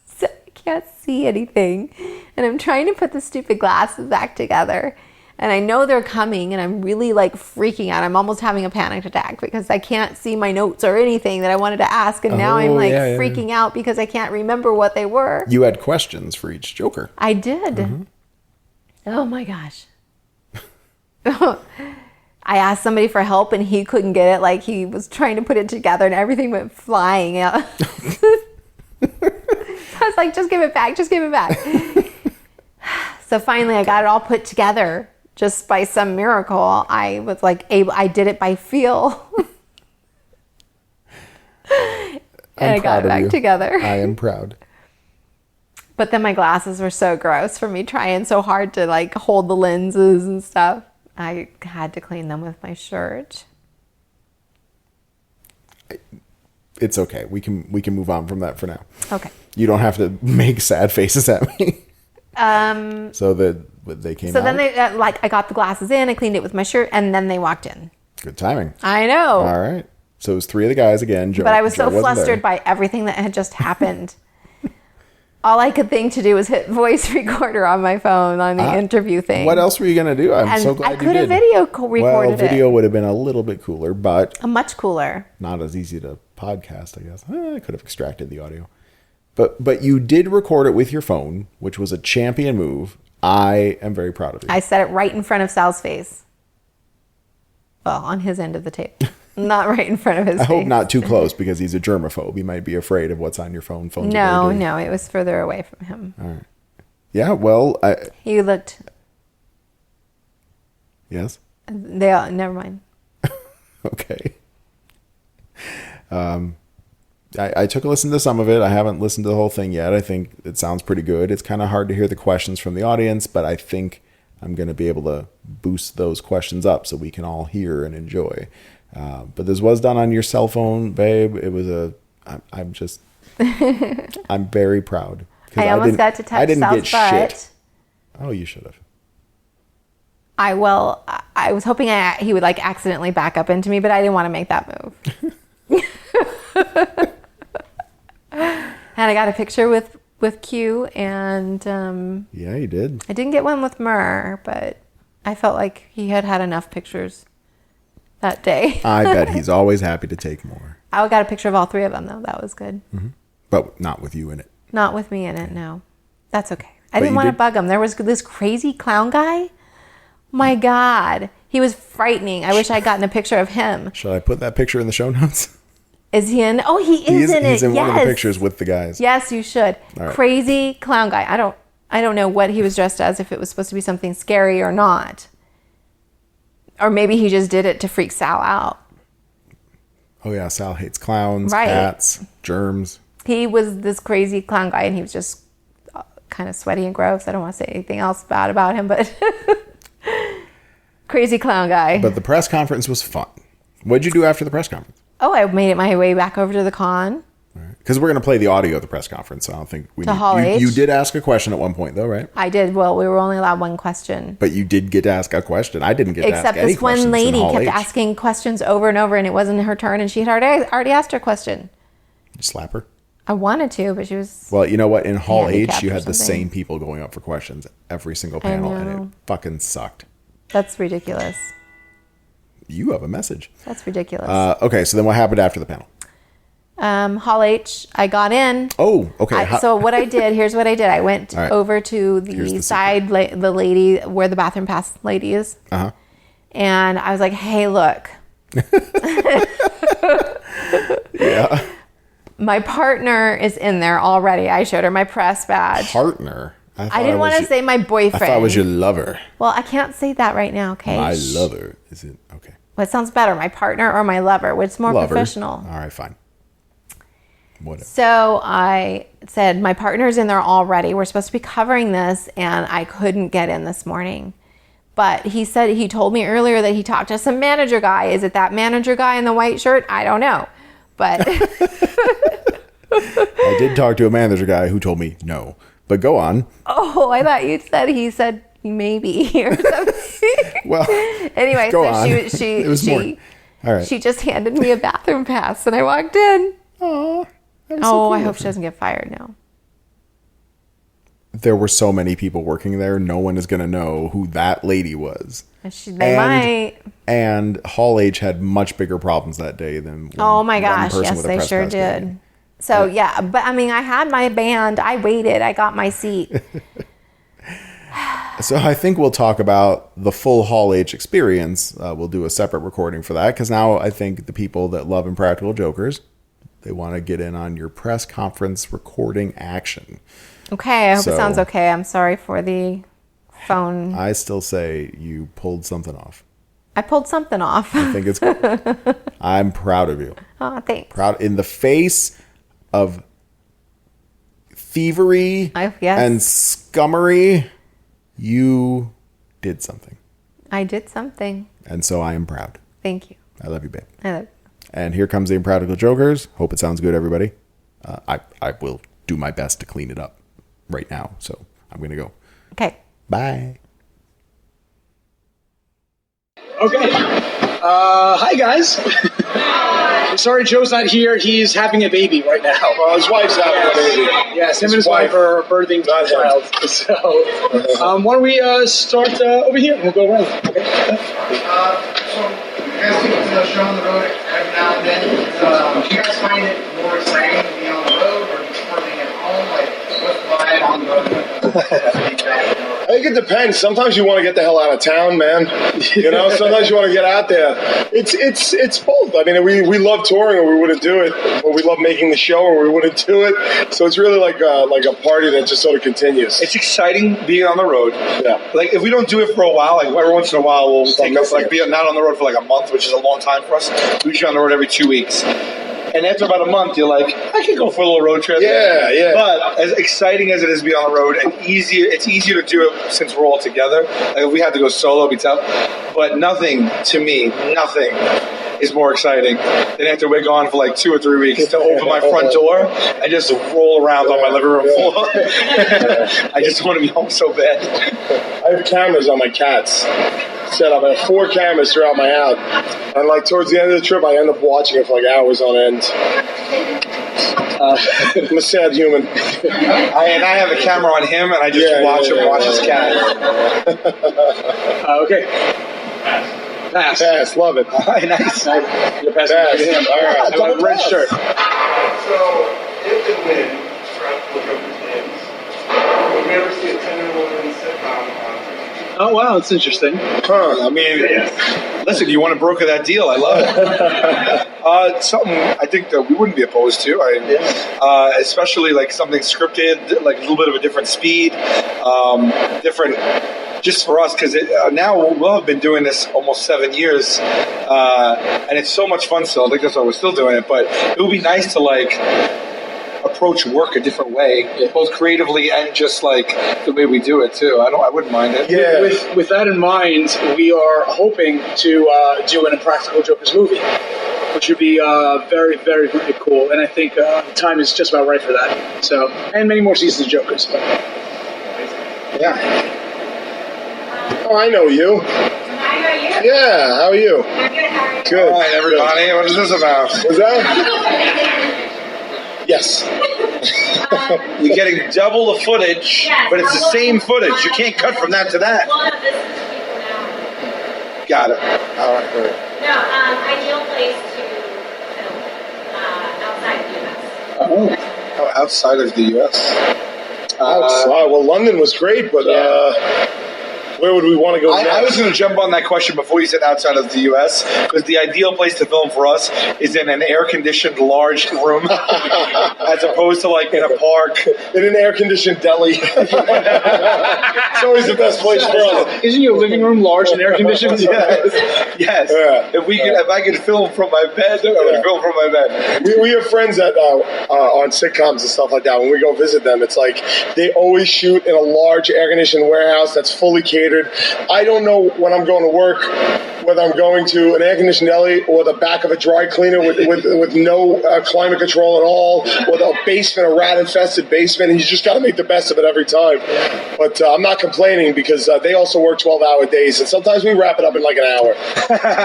Speaker 2: So I can't see anything. And I'm trying to put the stupid glasses back together. And I know they're coming, and I'm really like freaking out. I'm almost having a panic attack because I can't see my notes or anything that I wanted to ask. And now I'm like freaking out because I can't remember what they were.
Speaker 1: You had questions for each Joker.
Speaker 2: I did. Mm-hmm. Oh my gosh. I asked somebody for help and he couldn't get it. Like he was trying to put it together and everything went flying out. I was like, just give it back. Just give it back. So finally I got it all put together. Just by some miracle, I was like I did it by feel. And I got it back together.
Speaker 1: I am proud.
Speaker 2: But then my glasses were so gross for me trying so hard to like hold the lenses and stuff. I had to clean them with my shirt.
Speaker 1: It's okay. We can move on from that for now.
Speaker 2: Okay.
Speaker 1: You don't have to make sad faces at me. So that they came out.
Speaker 2: So then they I got the glasses in, I cleaned it with my shirt, and then they walked in.
Speaker 1: Good timing.
Speaker 2: I know.
Speaker 1: All right. So it was 3 of the guys again.
Speaker 2: But I was so flustered by everything that had just happened. All I could think to do was hit voice recorder on my phone on the interview thing.
Speaker 1: What else were you going to do? I'm so glad you did.
Speaker 2: I could have video recorded it.
Speaker 1: Video would have been a little bit cooler, but...
Speaker 2: Much cooler.
Speaker 1: Not as easy to podcast, I guess. I could have extracted the audio. But you did record it with your phone, which was a champion move. I am very proud of you.
Speaker 2: I set it right in front of Sal's face. Well, on his end of the tape. Not right in front of his face.
Speaker 1: I hope not too close because he's a germaphobe. He might be afraid of what's on your phone.
Speaker 2: No, it was further away from him.
Speaker 1: All right. Yeah, well...
Speaker 2: He looked...
Speaker 1: Yes?
Speaker 2: Never mind.
Speaker 1: Okay. I took a listen to some of it. I haven't listened to the whole thing yet. I think it sounds pretty good. It's kind of hard to hear the questions from the audience, but I think I'm going to be able to boost those questions up so we can all hear and enjoy. But this was done on your cell phone, babe. It was I'm just, I'm very proud.
Speaker 2: I almost got to touch Sal's butt.
Speaker 1: Shit. Oh, you should have.
Speaker 2: I was hoping he would like accidentally back up into me, but I didn't want to make that move. And I got a picture with Q and
Speaker 1: yeah, you did.
Speaker 2: I didn't get one with Murr, but I felt like he had enough pictures that day.
Speaker 1: I bet he's always happy to take more.
Speaker 2: I got a picture of all 3 of them though. That was good.
Speaker 1: Mm-hmm. But not with you in it.
Speaker 2: Not with me in it, no. That's okay. I
Speaker 1: But
Speaker 2: didn't
Speaker 1: you
Speaker 2: want to
Speaker 1: did-
Speaker 2: bug him. There was this crazy clown guy. My God. He was frightening. I wish I had gotten a picture of him.
Speaker 1: Should I put that picture in the show notes?
Speaker 2: Is he in? Oh, he is in it.
Speaker 1: He's in
Speaker 2: yes.
Speaker 1: one of the pictures with the guys.
Speaker 2: Yes, you should.
Speaker 1: All right.
Speaker 2: Crazy clown guy. I don't know what he was dressed as, if it was supposed to be something scary or not. Or maybe he just did it to freak Sal out.
Speaker 1: Oh yeah, Sal hates clowns,
Speaker 2: Right.
Speaker 1: cats, germs.
Speaker 2: He was this crazy clown guy, and he was just kind of sweaty and gross. I don't want to say anything else bad about him, but crazy clown guy.
Speaker 1: But the press conference was fun. What'd you do after the press conference?
Speaker 2: Oh, I made it my way back over to the con.
Speaker 1: Because we're going to play the audio of the press conference, so I don't think we
Speaker 2: To Hall H?
Speaker 1: You did ask a question at one point, though, right?
Speaker 2: I did. Well, we were only allowed one question.
Speaker 1: But you did get to ask a question. I didn't get to ask
Speaker 2: Except
Speaker 1: any
Speaker 2: this one
Speaker 1: questions in
Speaker 2: lady
Speaker 1: Hall
Speaker 2: kept
Speaker 1: H.
Speaker 2: asking questions over and over, and it wasn't her turn, and she had already asked her question.
Speaker 1: You slap her?
Speaker 2: I wanted to, but she was...
Speaker 1: Well, you know what? In Hall H,
Speaker 2: Handicapped
Speaker 1: you
Speaker 2: or
Speaker 1: had the
Speaker 2: something.
Speaker 1: same people going up for questions every single panel, and it
Speaker 2: know.
Speaker 1: fucking sucked.
Speaker 2: That's ridiculous.
Speaker 1: You have a message.
Speaker 2: That's ridiculous.
Speaker 1: Okay, so then what happened after the panel?
Speaker 2: Hall H, I got in.
Speaker 1: Oh, okay.
Speaker 2: So what I did, here's what I did. I went
Speaker 1: All right.
Speaker 2: over to
Speaker 1: Here's
Speaker 2: the
Speaker 1: the
Speaker 2: side, the lady where the bathroom pass lady is.
Speaker 1: Uh-huh.
Speaker 2: And I was like, hey, look.
Speaker 1: Yeah.
Speaker 2: My partner is in there already. I showed her my press badge.
Speaker 1: Partner.
Speaker 2: I didn't want to say my boyfriend.
Speaker 1: I thought it was your lover.
Speaker 2: Well, I can't say that right now, okay?
Speaker 1: My
Speaker 2: Shh.
Speaker 1: lover. Is it? Okay.
Speaker 2: What sounds better, my partner or my lover? What's more
Speaker 1: Lover.
Speaker 2: professional?
Speaker 1: All right, fine. Whatever.
Speaker 2: So I said, my partner's in there already. We're supposed to be covering this, and I couldn't get in this morning. But he said, he told me earlier that he talked to some manager guy. Is it that manager guy in the white shirt? I don't know. But
Speaker 1: I did talk to a manager guy who told me no. But go on.
Speaker 2: oh, I thought you said he said maybe or something.
Speaker 1: Well,
Speaker 2: Anyway,
Speaker 1: go
Speaker 2: so
Speaker 1: on.
Speaker 2: she
Speaker 1: It was more. All right.
Speaker 2: she just handed me a bathroom pass, and I walked in.
Speaker 1: Aw, that was so
Speaker 2: Oh,
Speaker 1: cool
Speaker 2: I
Speaker 1: of
Speaker 2: hope
Speaker 1: her.
Speaker 2: she doesn't get fired now.
Speaker 1: There were so many people working there. No one is going to know who that lady was.
Speaker 2: They might.
Speaker 1: And Hall H had much bigger problems that day than
Speaker 2: Oh my
Speaker 1: one
Speaker 2: gosh,
Speaker 1: person
Speaker 2: yes,
Speaker 1: with a
Speaker 2: they
Speaker 1: press
Speaker 2: sure
Speaker 1: pass got
Speaker 2: did.
Speaker 1: in.
Speaker 2: So yeah, but I mean, I had my band. I waited. I got my seat.
Speaker 1: So I think we'll talk about the full Hall H experience. We'll do a separate recording for that because now I think the people that love Impractical Jokers, they want to get in on your press conference recording action.
Speaker 2: Okay, I hope
Speaker 1: So-
Speaker 2: it sounds okay. I'm sorry for the phone.
Speaker 1: I still say you pulled something off.
Speaker 2: I pulled something off.
Speaker 1: I think it's good. I'm proud of you.
Speaker 2: Oh, thanks.
Speaker 1: Proud in the face of thievery
Speaker 2: Yes.
Speaker 1: and scummery, you did something.
Speaker 2: I did something.
Speaker 1: And so I am proud.
Speaker 2: Thank you.
Speaker 1: I love you, babe.
Speaker 2: I love-
Speaker 1: And here comes the Impractical Jokers. Hope it sounds good, everybody. I will do my best to clean it up right now. So I'm going to go.
Speaker 2: Okay.
Speaker 1: Bye.
Speaker 3: Okay. Hi, guys. Sorry Joe's not here. He's having a baby right now.
Speaker 4: Well, his wife's having a baby.
Speaker 3: Yes, him and his wife are birthing a child. So, why don't we start over here? We'll go around. Okay.
Speaker 5: So, you guys take to the show on the road every now and then. Do you guys find it more exciting to be on the road or just working at home? Like, what's the vibe on the road?
Speaker 4: I think it depends. Sometimes you want to get the hell out of town, man. You know, sometimes you want to get out there. It's both. I mean, we love touring, or we wouldn't do it. Or we love making the show, or we wouldn't do it. So it's really like a party that just sort of continues.
Speaker 6: It's exciting being on the road.
Speaker 4: Yeah.
Speaker 6: Like if we don't do it for a while, like every once in a while we'll take us
Speaker 4: missing
Speaker 6: like be not on the road for like a month, which is a long time for us. We're usually on the road every 2 weeks. And after about a month, you're like, I can go for a little road trip.
Speaker 4: Yeah, yeah.
Speaker 6: But as exciting as it is to be on the road, and it's easier to do it since we're all together. Like if we had to go solo, it'd be tough. But nothing is more exciting than after we're gone for like 2 or 3 weeks to open my front door and just roll around on my living room floor. I just want to be home so bad.
Speaker 4: I have cameras on my cats set up. I have 4 cameras throughout my house. And like towards the end of the trip, I end up watching it for like hours on end. I'm a sad human.
Speaker 6: I have a camera on him, and I just watch his cat.
Speaker 3: Okay. Pass.
Speaker 4: Pass, love it.
Speaker 6: Nice.
Speaker 3: You're passing
Speaker 4: Pass.
Speaker 3: to him.
Speaker 4: All right.
Speaker 3: Red shirt.
Speaker 5: So, scripted win for Practical Jokers games. We'll never see a 10-woman sitcom on TV.
Speaker 3: Oh, wow, that's interesting.
Speaker 6: Huh, I mean, listen, you want to broker that deal? I love it. Something I think that we wouldn't be opposed to. Especially like something scripted, like a little bit of a different speed, different. Just for us, because now we'll have been doing this almost 7 years, and it's so much fun still. I think that's why we're still doing it. But it would be nice to like approach work a different way, both creatively and just like the way we do it too. I wouldn't mind it.
Speaker 3: Yeah. With that in mind, we are hoping to do an Impractical Jokers movie, which would be very, very, very cool. And I think the time is just about right for that. So, and many more seasons of Jokers. But.
Speaker 4: Yeah. Oh, I know you.
Speaker 7: I know you.
Speaker 4: Yeah, how are you?
Speaker 7: I'm good. How are you?
Speaker 4: Good.
Speaker 6: All right, everybody. What is this about?
Speaker 4: Was that? Yes.
Speaker 6: You're getting double the footage,
Speaker 7: Yes,
Speaker 6: but it's the same footage. You can't cut from that to that.
Speaker 7: Well, no, this is people now.
Speaker 6: Got it. All right, great.
Speaker 7: No, ideal place to film outside the U.S.
Speaker 6: Oh, outside of the U.S.
Speaker 4: Outside. Well, London was great, but where would we want to go next?
Speaker 6: I was going to jump on that question before you said outside of the U.S. because the ideal place to film for us is in an air-conditioned large room as opposed to like in a park.
Speaker 4: In an air-conditioned deli. It's always the best place for us.
Speaker 3: Isn't your living room large and air conditioned?
Speaker 6: Yes.
Speaker 4: Yeah.
Speaker 6: If I could film from my bed, I would film from my bed.
Speaker 4: We have friends that on sitcoms and stuff like that. When we go visit them, it's like they always shoot in a large air-conditioned warehouse that's fully catered. I don't know when I'm going to work whether I'm going to an air-conditioned deli or the back of a dry cleaner with no climate control at all, or a basement, a rat-infested basement, and you just got to make the best of it every time. But I'm not complaining because they also work 12-hour days, and sometimes we wrap it up in like an hour.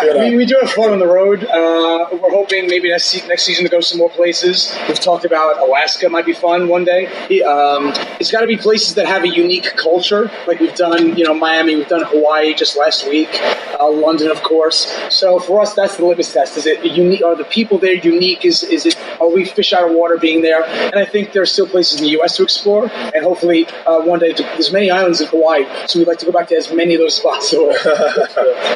Speaker 4: You know?
Speaker 3: We do have fun on the road. We're hoping maybe next season to go some more places. We've talked about Alaska might be fun one day. It's got to be places that have a unique culture, like we've done, Miami, we've done Hawaii just last week, London, of course. So for us, that's the litmus test. Is it unique? Are the people there unique? Is it? Are we fish out of water being there? And I think there are still places in the U.S. to explore, and hopefully one day there's many islands in Hawaii, so we'd like to go back to as many of those spots.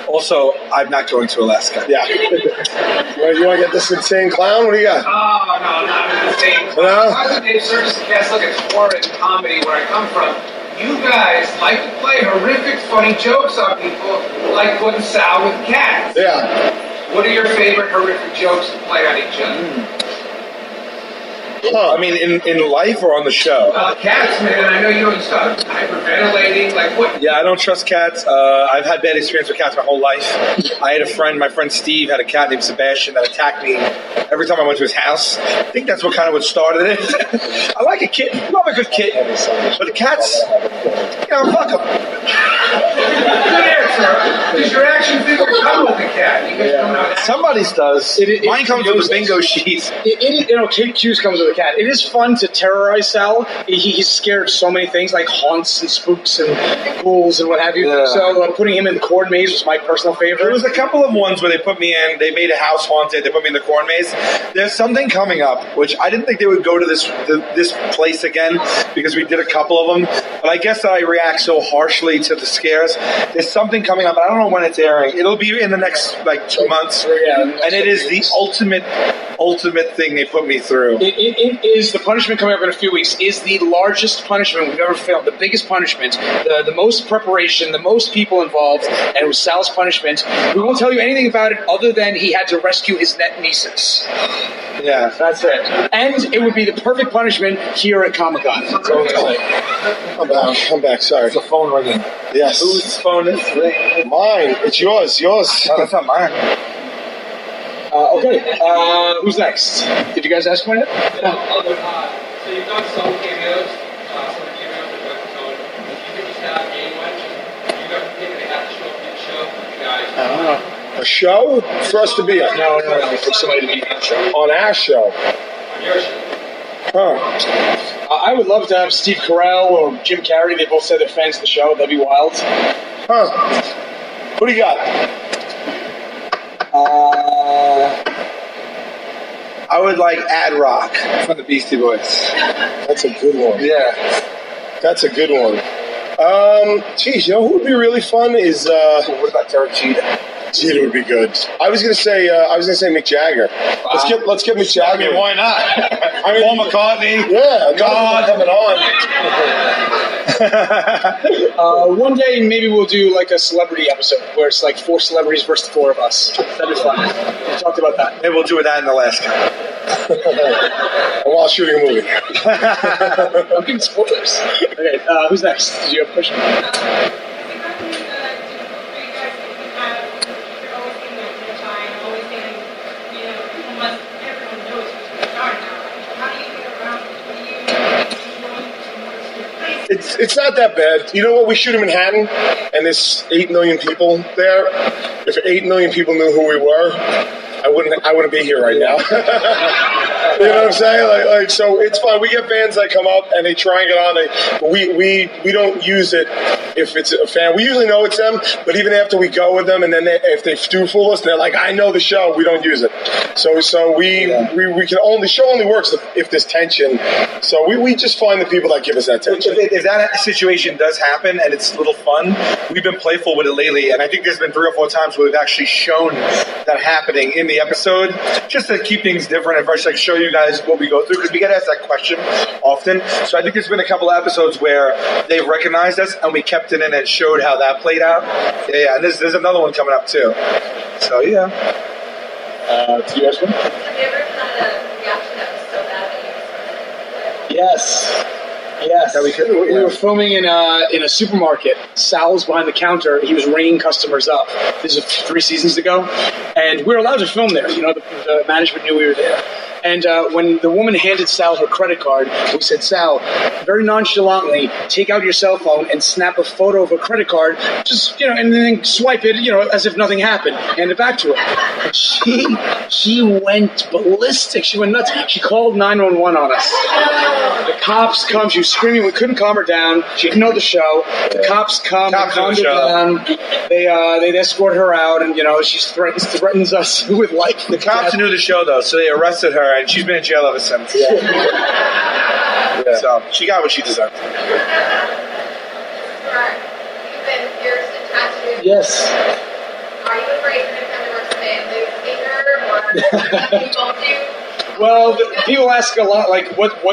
Speaker 6: Also, I'm not going to Alaska.
Speaker 4: Yeah. You want to get this insane clown? What do you got?
Speaker 5: Oh, no, not insane.
Speaker 4: No?
Speaker 5: I was a Dave Circus cast, look at horror and comedy where I come from. You guys like to play horrific, funny jokes on people, like putting Sal with cats.
Speaker 4: Yeah.
Speaker 5: What are your favorite horrific jokes to play on each other?
Speaker 6: I mean, in life or on the show?
Speaker 5: Cats, man. I know you don't start hyperventilating. Like what?
Speaker 6: Yeah, I don't trust cats. I've had bad experience with cats my whole life. I had a friend, my friend Steve, had a cat named Sebastian that attacked me every time I went to his house. I think that's what started it. I like a kitten. I love a good kitten. But the cats, fuck them.
Speaker 5: Good answer. Because your action figure come with the cat. You guys don't know that.
Speaker 6: Somebody's does. Mine comes with a bingo sheet.
Speaker 3: Kate Hughes comes with a cat. It is fun to terrorize Sal. He's scared of so many things like haunts and spooks and ghouls and what have you.
Speaker 6: Yeah.
Speaker 3: So putting him in the corn maze was my personal favorite.
Speaker 6: There was a couple of ones where they put me in. They made a house haunted. They put me in the corn maze. There's something coming up, which I didn't think they would go to this place again because we did a couple of them. But I guess I react so harshly to the scares. There's something coming up. I don't know when it's airing. It'll be in the next 2 months. And it is the ultimate thing they put me through.
Speaker 3: It is the punishment coming up in a few weeks. Is the largest punishment we've ever filmed. The biggest punishment. The most preparation. The most people involved. And it was Sal's punishment. We won't tell you anything about it other than he had to rescue his net nieces.
Speaker 6: Yeah,
Speaker 3: that's it. And it would be the perfect punishment here at Comic-Con.
Speaker 4: I'm back. Sorry.
Speaker 6: The phone ringing.
Speaker 4: Yes.
Speaker 6: Whose phone is it?
Speaker 4: Mine. It's yours.
Speaker 6: No, that's not mine.
Speaker 3: Okay. Who's next? Did you guys ask one yet?
Speaker 5: So you've done some cameos. Some cameos with West Zone. You could just have game one. You got to pick and they have to show up to the show. You guys.
Speaker 4: A show for us to be on?
Speaker 3: No. For somebody to be on the show.
Speaker 4: On our show.
Speaker 5: On your show.
Speaker 4: Huh.
Speaker 3: I would love to have Steve Carell or Jim Carrey. They both said they're fans of the show. That'd be wild.
Speaker 4: Huh. What do you got?
Speaker 6: I would like Ad Rock from the Beastie Boys.
Speaker 4: That's a good one.
Speaker 6: Yeah.
Speaker 4: That's a good one. Geez, you know who would be really fun is
Speaker 6: What about Derek Jeter?
Speaker 4: Jeter would be good. I was gonna say Mick Jagger. Let's get Mick Jagger.
Speaker 6: I mean, why not?
Speaker 4: I mean,
Speaker 6: Paul McCartney.
Speaker 4: Yeah,
Speaker 6: God.
Speaker 4: coming on.
Speaker 3: One day, maybe we'll do like a celebrity episode where it's like 4 celebrities versus the 4 of us. That'd be fun. We talked about that.
Speaker 6: Maybe we'll do that in Alaska.
Speaker 4: While shooting a movie.
Speaker 3: I'm giving spoilers. Okay, who's next? Did you have a question?
Speaker 4: It's not that bad. You know what? We shoot in Manhattan, and there's 8 million people there. If 8 million people knew who we were, I wouldn't be here right now. You know what I'm saying? Like, so it's fun. We get fans that come up and they try and get on. We don't use it if it's a fan. We usually know it's them, but even after we go with them, and then if they do fool us, they're like, "I know the show." We don't use it. So we can only show only works if there's tension. So we just find the people that give us that tension.
Speaker 6: If that situation does happen and it's a little fun, we've been playful with it lately, and I think there's been 3 or 4 times where we've actually shown that happening in the episode, just to keep things different and fresh, like show you guys what we go through, because we get asked that question often. So I think there's been a couple of episodes where they've recognized us and we kept it in and showed how that played out. Yeah, and there's another one coming up too. So yeah.
Speaker 3: Do you ask one?
Speaker 7: Have you ever had a reaction that was so bad that you
Speaker 3: Yes.
Speaker 6: That we could-
Speaker 3: We were filming in a supermarket. Sal was behind the counter. He was ringing customers up. This was 3 seasons ago. And we were allowed to film there. You know, the management knew we were there. And when the woman handed Sal her credit card, we said, "Sal, very nonchalantly, take out your cell phone and snap a photo of a credit card, just, you know, and then swipe it, you know, as if nothing happened. Hand it back to her." And she went ballistic. She went nuts. She called 911 on us. The cops come. She was screaming. We couldn't calm her down. She didn't know the show. The cops come.
Speaker 6: Cops
Speaker 3: They
Speaker 6: know
Speaker 3: calmed
Speaker 6: the
Speaker 3: her
Speaker 6: show.
Speaker 3: down. They escort her out, and, you know, she threatens us with life.
Speaker 6: The cops knew the show though, so they arrested her, and she's been in jail ever since. So she got what she deserved.
Speaker 7: You've been pierced and tattooed.
Speaker 3: Yes.
Speaker 7: Are you afraid you're going to come to work today and lose a finger, or you won't do?
Speaker 3: Well, people ask a lot, like, what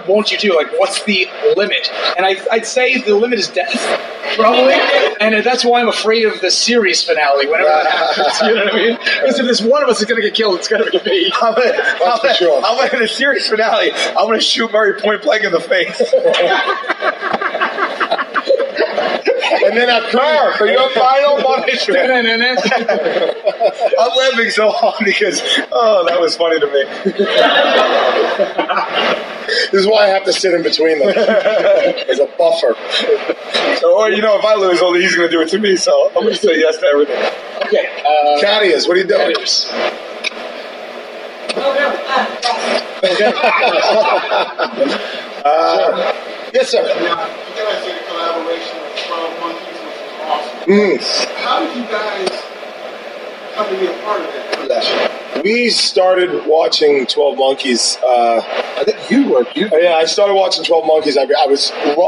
Speaker 3: won't you do? Like, what's the limit? And I'd say the limit is death, probably. And that's why I'm afraid of the series finale, whenever that happens. You know what I mean? Because if there's one of us that's going to get killed, it's going to be me.
Speaker 6: I'm in the series finale. I'm going to shoot Murray point blank in the face.
Speaker 4: And then I cry for your final punishment.
Speaker 6: I'm laughing so hard because, that was funny to me.
Speaker 4: This is why I have to sit in between them as a buffer.
Speaker 6: Or, you know, if I lose, only he's going to do it to me, so I'm going to say yes to everything.
Speaker 3: Okay.
Speaker 4: Cadius, what are you doing? Yes, sir.
Speaker 5: Now, you guys did a collaboration with 12 Monkeys, which was awesome. How did you guys come to be a part of that?
Speaker 4: We started watching 12 Monkeys.
Speaker 6: I think you were.
Speaker 4: Yeah, I started watching 12 Monkeys. I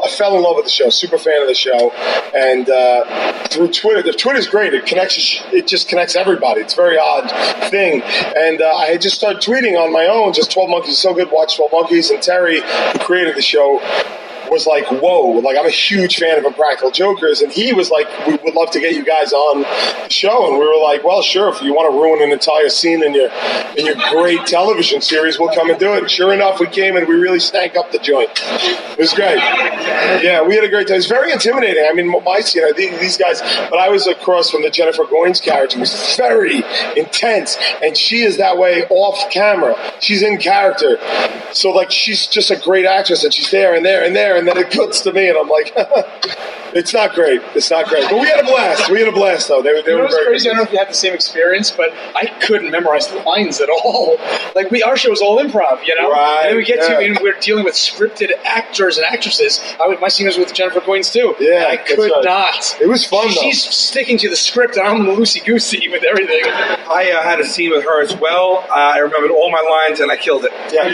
Speaker 4: fell in love with the show, super fan of the show. And through Twitter, Twitter's great. It just connects everybody. It's a very odd thing. And I had just started tweeting on my own, just 12 Monkeys is so good, watch 12 Monkeys. And Terry, who created the show, was like, whoa, like, I'm a huge fan of Impractical Jokers, and he was like, we would love to get you guys on the show. And we were like, well, sure, if you want to ruin an entire scene in your great television series, we'll come and do it. And sure enough, we came and we really stank up the joint. It was great. Yeah, we had a great time. It was very intimidating. I mean, my scene, these guys, but I was across from the Jennifer Goines character. It was very intense, and she is that way off camera. She's in character. So, like, she's just a great actress, and she's there and there and there, and then it cuts to me, and I'm like, It's not great. It's not great. But we had a blast. We had a blast, though. They were
Speaker 3: It was
Speaker 4: very
Speaker 3: crazy. I
Speaker 4: good.
Speaker 3: don't know if you had the same experience, but I couldn't memorize the lines at all. Like our show was all improv, you know.
Speaker 4: Right,
Speaker 3: And then we get
Speaker 4: yeah.
Speaker 3: to, and we're dealing with scripted actors and actresses. My scene was with Jennifer Coynes too.
Speaker 4: Yeah,
Speaker 3: and I
Speaker 4: that's
Speaker 3: could
Speaker 4: right.
Speaker 3: not.
Speaker 4: It was fun, though.
Speaker 3: She's sticking to the script, and I'm loosey goosey with everything.
Speaker 6: I had a scene with her as well. I remembered all my lines and I killed it.
Speaker 4: Yeah.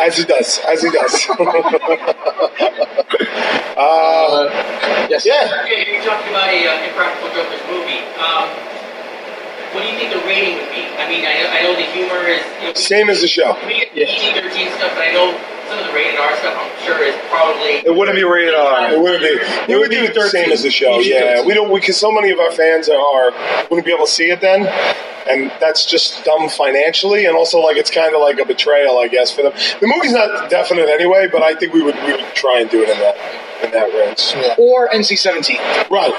Speaker 4: As he does. As he does.
Speaker 3: Yes.
Speaker 4: Yeah.
Speaker 8: Okay, you talked about a Impractical Jokers movie. What do you think the rating would be? I mean, I know the humor is...
Speaker 4: Same as the show.
Speaker 8: We get PG-13 stuff, but I know some of the rated R stuff, I'm sure, is probably...
Speaker 6: It wouldn't be rated R.
Speaker 4: It would be. It would be the same as the show. Yeah, we don't because so many of our fans wouldn't be able to see it then, and that's just dumb financially, and also like it's kind of like a betrayal, I guess, for them. The movie's not definite anyway, but I think we would try and do it in that range.
Speaker 3: Or NC-17.
Speaker 4: Right.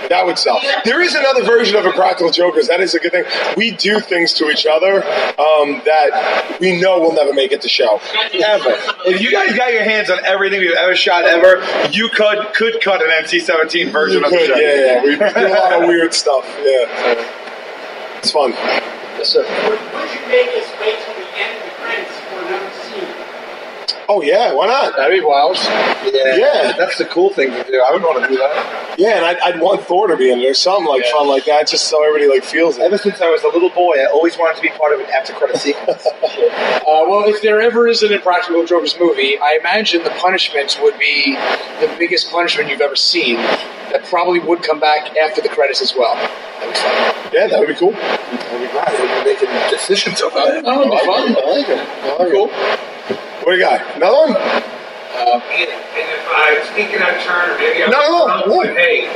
Speaker 4: That would sell. There is another version of Impractical Jokers. That is a good thing. We do things to each other that we know will never make it to show. Ever.
Speaker 6: If you guys got your hands on everything we've ever shot ever, you could cut an NC-17 version of the show.
Speaker 4: Yeah. We do a lot of weird stuff. Yeah. It's fun.
Speaker 3: Yes, sir.
Speaker 8: Would you make us wait till the end of the credits for another scene?
Speaker 4: Oh, yeah. Why not?
Speaker 3: That'd be wild.
Speaker 4: Yeah.
Speaker 6: That's the cool thing to do. I would want to do that.
Speaker 4: Yeah, and I'd want Thor to be in there. Something like fun like that, just so everybody like feels it.
Speaker 6: Ever since I was a little boy, I always wanted to be part of an after-credit sequence.
Speaker 3: Well, if there ever is an Impractical Jokers movie, I imagine the punishment would be the biggest punishment you've ever seen. That probably would come back after the credits as well. That'd be fun.
Speaker 4: Yeah, that would be cool.
Speaker 6: That'd be great. We're making decisions over it.
Speaker 3: That would be fun.
Speaker 4: I like it. I like
Speaker 3: Cool.
Speaker 4: it. What do you got? Another one?
Speaker 8: And if I was thinking I'd turn, or maybe I'm
Speaker 4: No.
Speaker 8: but hey,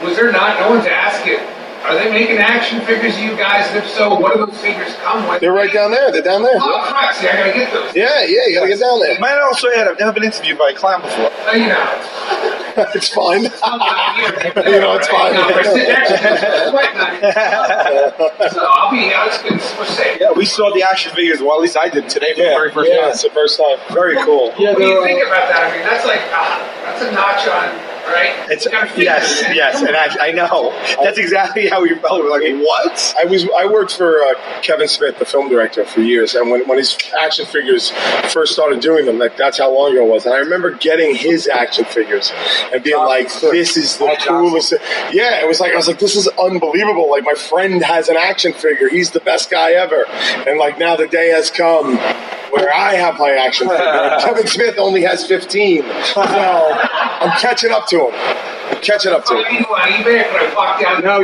Speaker 8: was there not, no one's asking, are they making action figures of you guys? And if so, what do those figures come with?
Speaker 4: They're right down there. They're down there.
Speaker 8: Oh, crap, see, I gotta get those.
Speaker 4: Yeah, you gotta get down there.
Speaker 6: Might also add, I've never been interviewed by a clown before.
Speaker 8: So, you know.
Speaker 4: It's fine.
Speaker 8: It's
Speaker 4: it's fine.
Speaker 8: No, but sit next to so we're safe.
Speaker 6: Yeah, we saw the action figures. Well, at least I did today for the very first time.
Speaker 4: It's the first time.
Speaker 6: Very cool.
Speaker 3: Yeah,
Speaker 8: What do you think about that? I mean, that's like, that's a notch on, right?
Speaker 6: It's
Speaker 8: You gotta figure it.
Speaker 6: yes, and I know that's exactly how we felt. We're like, what?
Speaker 4: I worked for Kevin Smith, the film director, for years, and when his action figures first started doing them, that's how long ago it was. And I remember getting his action figures and being like, "This is the coolest." Yeah, it was like I was like, "This is unbelievable!" Like my friend has an action figure; he's the best guy ever. And like now the day has come where I have my action figure. And Kevin Smith only has 15, so I'm catching up to him. Catching up to
Speaker 8: Oh,
Speaker 4: it.
Speaker 8: you on eBay when I walk down?
Speaker 4: No,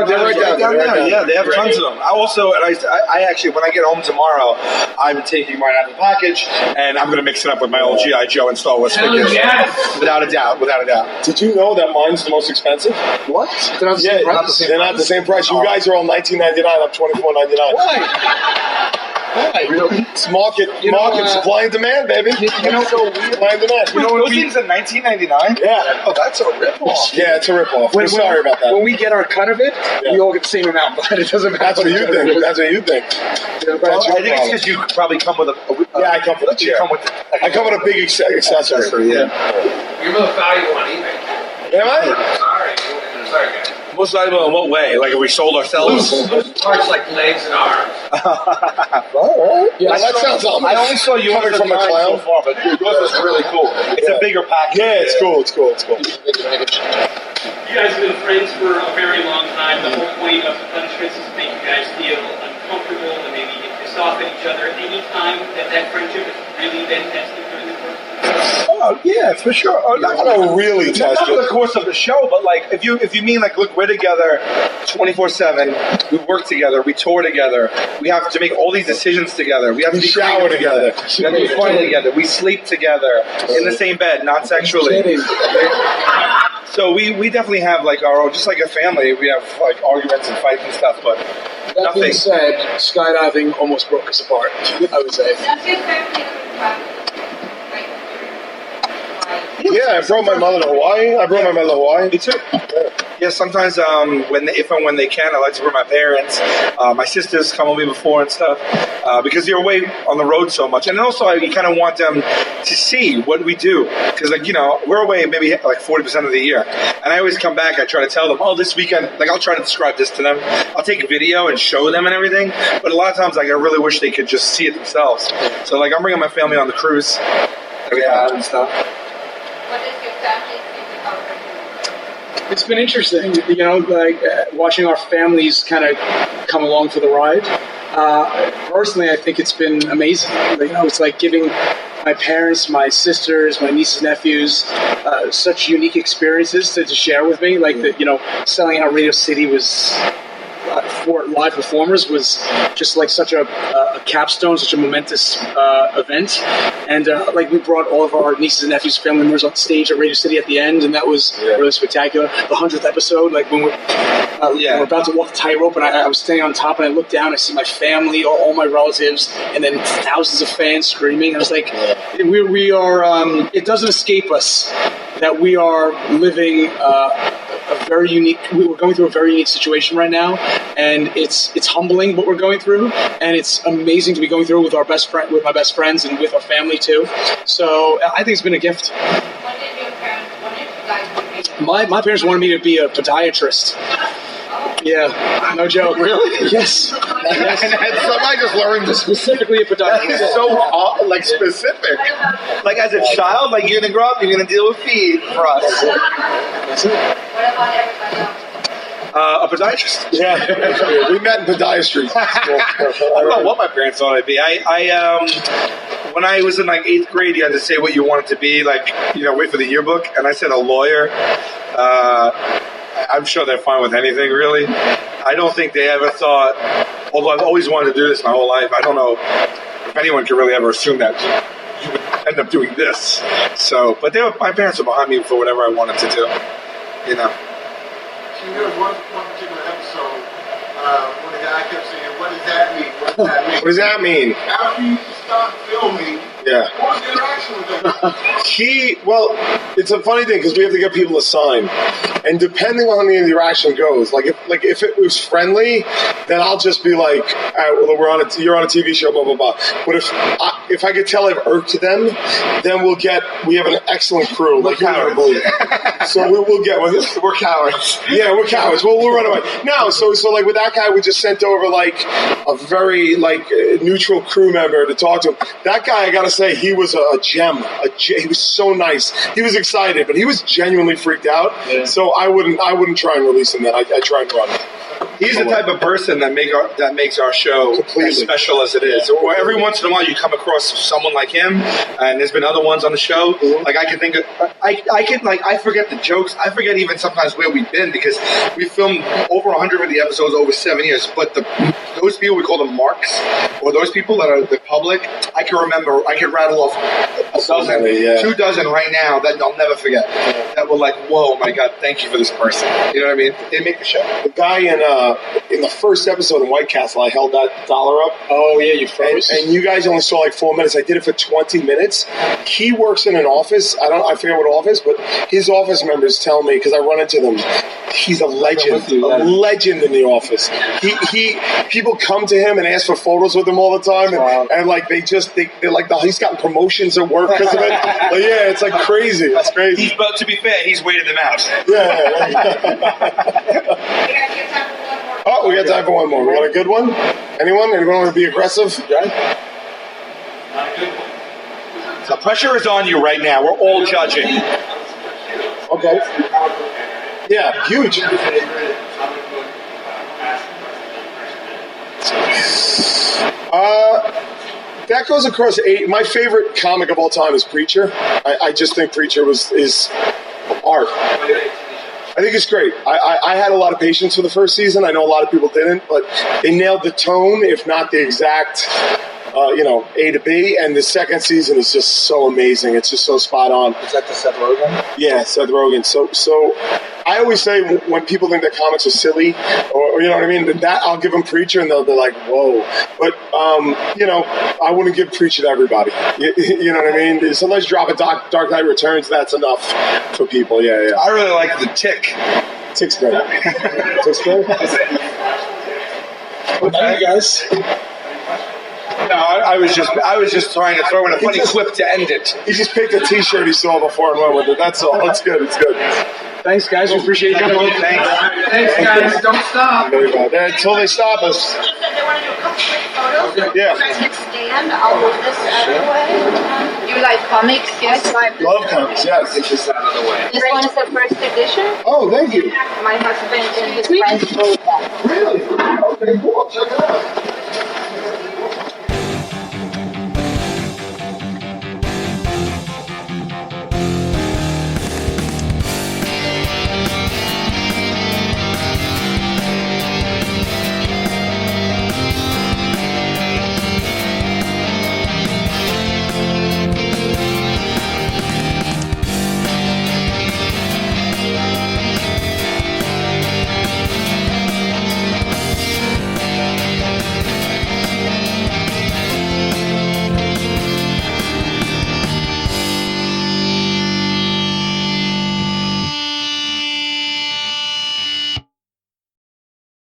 Speaker 4: they're right down there.
Speaker 6: Yeah, they have tons of them. I also, and I actually, when I get home tomorrow, I'm taking mine out of the package, and I'm going to mix it up with my old G.I. Joe and Star Wars
Speaker 8: Hell
Speaker 6: figures.
Speaker 8: yes.
Speaker 6: Without a doubt.
Speaker 4: Did you know that mine's the most expensive?
Speaker 6: What?
Speaker 3: They're not the same price?
Speaker 4: They're not the same price. You guys are all $19.99. I'm $24.99.
Speaker 3: Why?
Speaker 6: Really?
Speaker 4: It's market,
Speaker 3: know,
Speaker 4: supply and demand, baby.
Speaker 3: You know,
Speaker 4: Supply and demand.
Speaker 6: Those things are $19.99?
Speaker 4: Yeah.
Speaker 6: Oh, that's a ripoff.
Speaker 4: Yeah, it's a ripoff. We're sorry about that.
Speaker 3: When we get our cut of it, we all get the same amount, but it doesn't matter.
Speaker 4: That's what you think. That's what you think.
Speaker 6: Well, I think it's because you probably come with a
Speaker 4: Yeah, I come with a chair. I come with a big accessory.
Speaker 6: Yeah.
Speaker 8: You're most valuable on eBay.
Speaker 4: Am I?
Speaker 8: Sorry, guys.
Speaker 6: Most valuable in what way? Like, if we sold ourselves?
Speaker 8: Parts like legs and arms.
Speaker 4: All right. Yeah, that sounds ominous.
Speaker 6: I only saw you
Speaker 4: coming from a clown.
Speaker 6: so far, but yours was really cool. It's a bigger package.
Speaker 4: Yeah, it's cool. It's cool. It's cool.
Speaker 9: You guys have been friends for a very long time. The whole point of the punishments is to make you guys feel uncomfortable and maybe get pissed off at each other. Any time that friendship has really been tested during the course?
Speaker 6: Oh yeah, for sure. Oh,
Speaker 4: Not gonna really
Speaker 6: not
Speaker 4: test
Speaker 6: for the
Speaker 4: it.
Speaker 6: course of the show, but like if you mean like, look, we're together 24/7. We work together. We tour together. We have to make all these decisions together. We have to
Speaker 4: We
Speaker 6: be
Speaker 4: shower
Speaker 6: creative
Speaker 4: together.
Speaker 6: We have to be funny together. We sleep together in the same bed, not sexually. So we definitely have like our own, just like a family. We have like arguments and fights and stuff, but
Speaker 3: That
Speaker 6: nothing.
Speaker 3: being said, skydiving almost broke us apart, I would say.
Speaker 7: That's just exactly
Speaker 4: Yeah, I brought my mother to Hawaii.
Speaker 6: Me too. Yeah, sometimes if and when they can, I like to bring my parents. My sisters come with me before and stuff because you're away on the road so much. And also, you kind of want them to see what we do because, we're away maybe like 40% of the year. And I always come back, I try to tell them, oh, this weekend, I'll try to describe this to them. I'll take a video and show them and everything. But a lot of times, I really wish they could just see it themselves. So, I'm bringing my family on the cruise that we had and stuff.
Speaker 7: What is your family favorite outfit?
Speaker 3: It's been interesting, watching our families kind of come along for the ride. Personally, I think it's been amazing. It's like giving my parents, my sisters, my nieces, nephews, such unique experiences to share with me. Selling out Radio City was for live performers was just like such a capstone, such a momentous event. And we brought all of our nieces and nephews, family members on stage at Radio City at the end, and that was really spectacular. The 100th episode, when we're about to walk the tightrope, and I was standing on top, and I looked down, I see my family, all my relatives, and then thousands of fans screaming. I was like, we are. It doesn't escape us that we are living we're going through a very unique situation right now, and it's humbling what we're going through, and it's amazing to be going through it with my best friends and with our family too. So I think it's been a gift.
Speaker 7: What did your parents want you guys to be?
Speaker 3: My parents wanted me to be a podiatrist. Yeah, no joke.
Speaker 4: Really?
Speaker 3: Yes.
Speaker 4: I just learned this.
Speaker 3: Specifically a podiatrist.
Speaker 4: That is so specific.
Speaker 6: As a child, you're gonna grow up, you're gonna deal with feet for us.
Speaker 3: That's it.
Speaker 7: What about everybody else?
Speaker 6: A podiatrist.
Speaker 4: Yeah, we met in podiatry.
Speaker 6: I don't know what my parents thought I'd be. When I was in 8th grade, you had to say what you wanted to be. Wait for the yearbook, and I said a lawyer. I'm sure they're fine with anything, really. I don't think they ever thought, although I've always wanted to do this my whole life, I don't know if anyone could really ever assume that you would end up doing this. So, but my parents were behind me for whatever I wanted to do,
Speaker 10: So there was one particular episode when the guy kept saying, what does that mean? What does that mean?
Speaker 4: What does that mean?
Speaker 10: After you start filming, what was the interaction with that?
Speaker 4: It's a funny thing because we have to get people to sign, and depending on how the interaction goes, if it was friendly, then I'll just be like, all right, well, you're on a TV show, blah blah blah. But if I could tell I've irked them, then we have an excellent crew.
Speaker 6: We're cowards.
Speaker 4: So we'll get with it.
Speaker 6: We're cowards.
Speaker 4: Yeah, we're cowards. We'll run away. No, so with that guy, we just sent over a very neutral crew member to talk to him. That guy, I gotta say, he was a gem. He was so nice. He was excited, but he was genuinely freaked out. Yeah. So I wouldn't try and release him. Then I try and run.
Speaker 6: He's the type of person that makes our show as special as it is. Every once in a while, you come across someone like him, and there's been other ones on the show. I can think of, I forget the jokes. I forget even sometimes where we've been because we filmed over 100 of the episodes over 7 years. But those people, we call them marks, or those people that are the public, I can remember. I can rattle off a dozen, 2 dozen right now that I'll never forget. That were like, whoa, my God, thank you for this person. You know what I mean? They make the show.
Speaker 4: The guy in the first episode in White Castle, I held that dollar up.
Speaker 3: Oh yeah, you froze.
Speaker 4: And you guys only saw 4 minutes. I did it for 20 minutes. He works in an office. I forget what office, but his office members tell me because I run into them. He's a legend, legend in the office. People come to him and ask for photos with him all the time, and they're like he's gotten promotions at work because of it. It's crazy. It's crazy.
Speaker 6: But to be fair, he's waited them out.
Speaker 4: Oh, we got time for one more. We got a good one? Anyone? Anyone want to be aggressive?
Speaker 6: Not a good one. The pressure is on you right now. We're all judging.
Speaker 4: Okay. Yeah, huge. That goes across 8. My favorite comic of all time is Preacher. I just think Preacher is art. I think it's great. I had a lot of patience for the first season. I know a lot of people didn't, but they nailed the tone, if not the exact, A to B. And the second season is just so amazing. It's just so spot on.
Speaker 6: Is that the Seth Rogen?
Speaker 4: Yeah, Seth Rogen. So I always say when people think that comics are silly, or you know what I mean, that I'll give them Preacher, and they'll be like, whoa. But I wouldn't give Preacher to everybody. You know what I mean? Sometimes drop a Dark Knight Returns. That's enough for people. Yeah.
Speaker 6: I really like The Tick.
Speaker 4: Sixth grade. Sixth grade?
Speaker 3: Okay, guys.
Speaker 6: No, I was just trying to throw in a funny quip to end it.
Speaker 4: He just picked a T-shirt he saw before and went with it. That's all. It's good. It's good.
Speaker 3: Thanks, guys. We appreciate you coming.
Speaker 6: Thanks.
Speaker 5: Thanks, guys. Don't stop.
Speaker 4: Until they stop us.
Speaker 7: Just that they want to do a couple quick photos.
Speaker 4: Yeah.
Speaker 7: You guys can stand. I'll move this out of the way. You like comics? Yes.
Speaker 4: Love comics, yes.
Speaker 6: Get this out of the way.
Speaker 7: This one is the first edition.
Speaker 4: Oh, thank you.
Speaker 7: My husband and his friends wrote that.
Speaker 4: Really? Okay, cool. Check it out.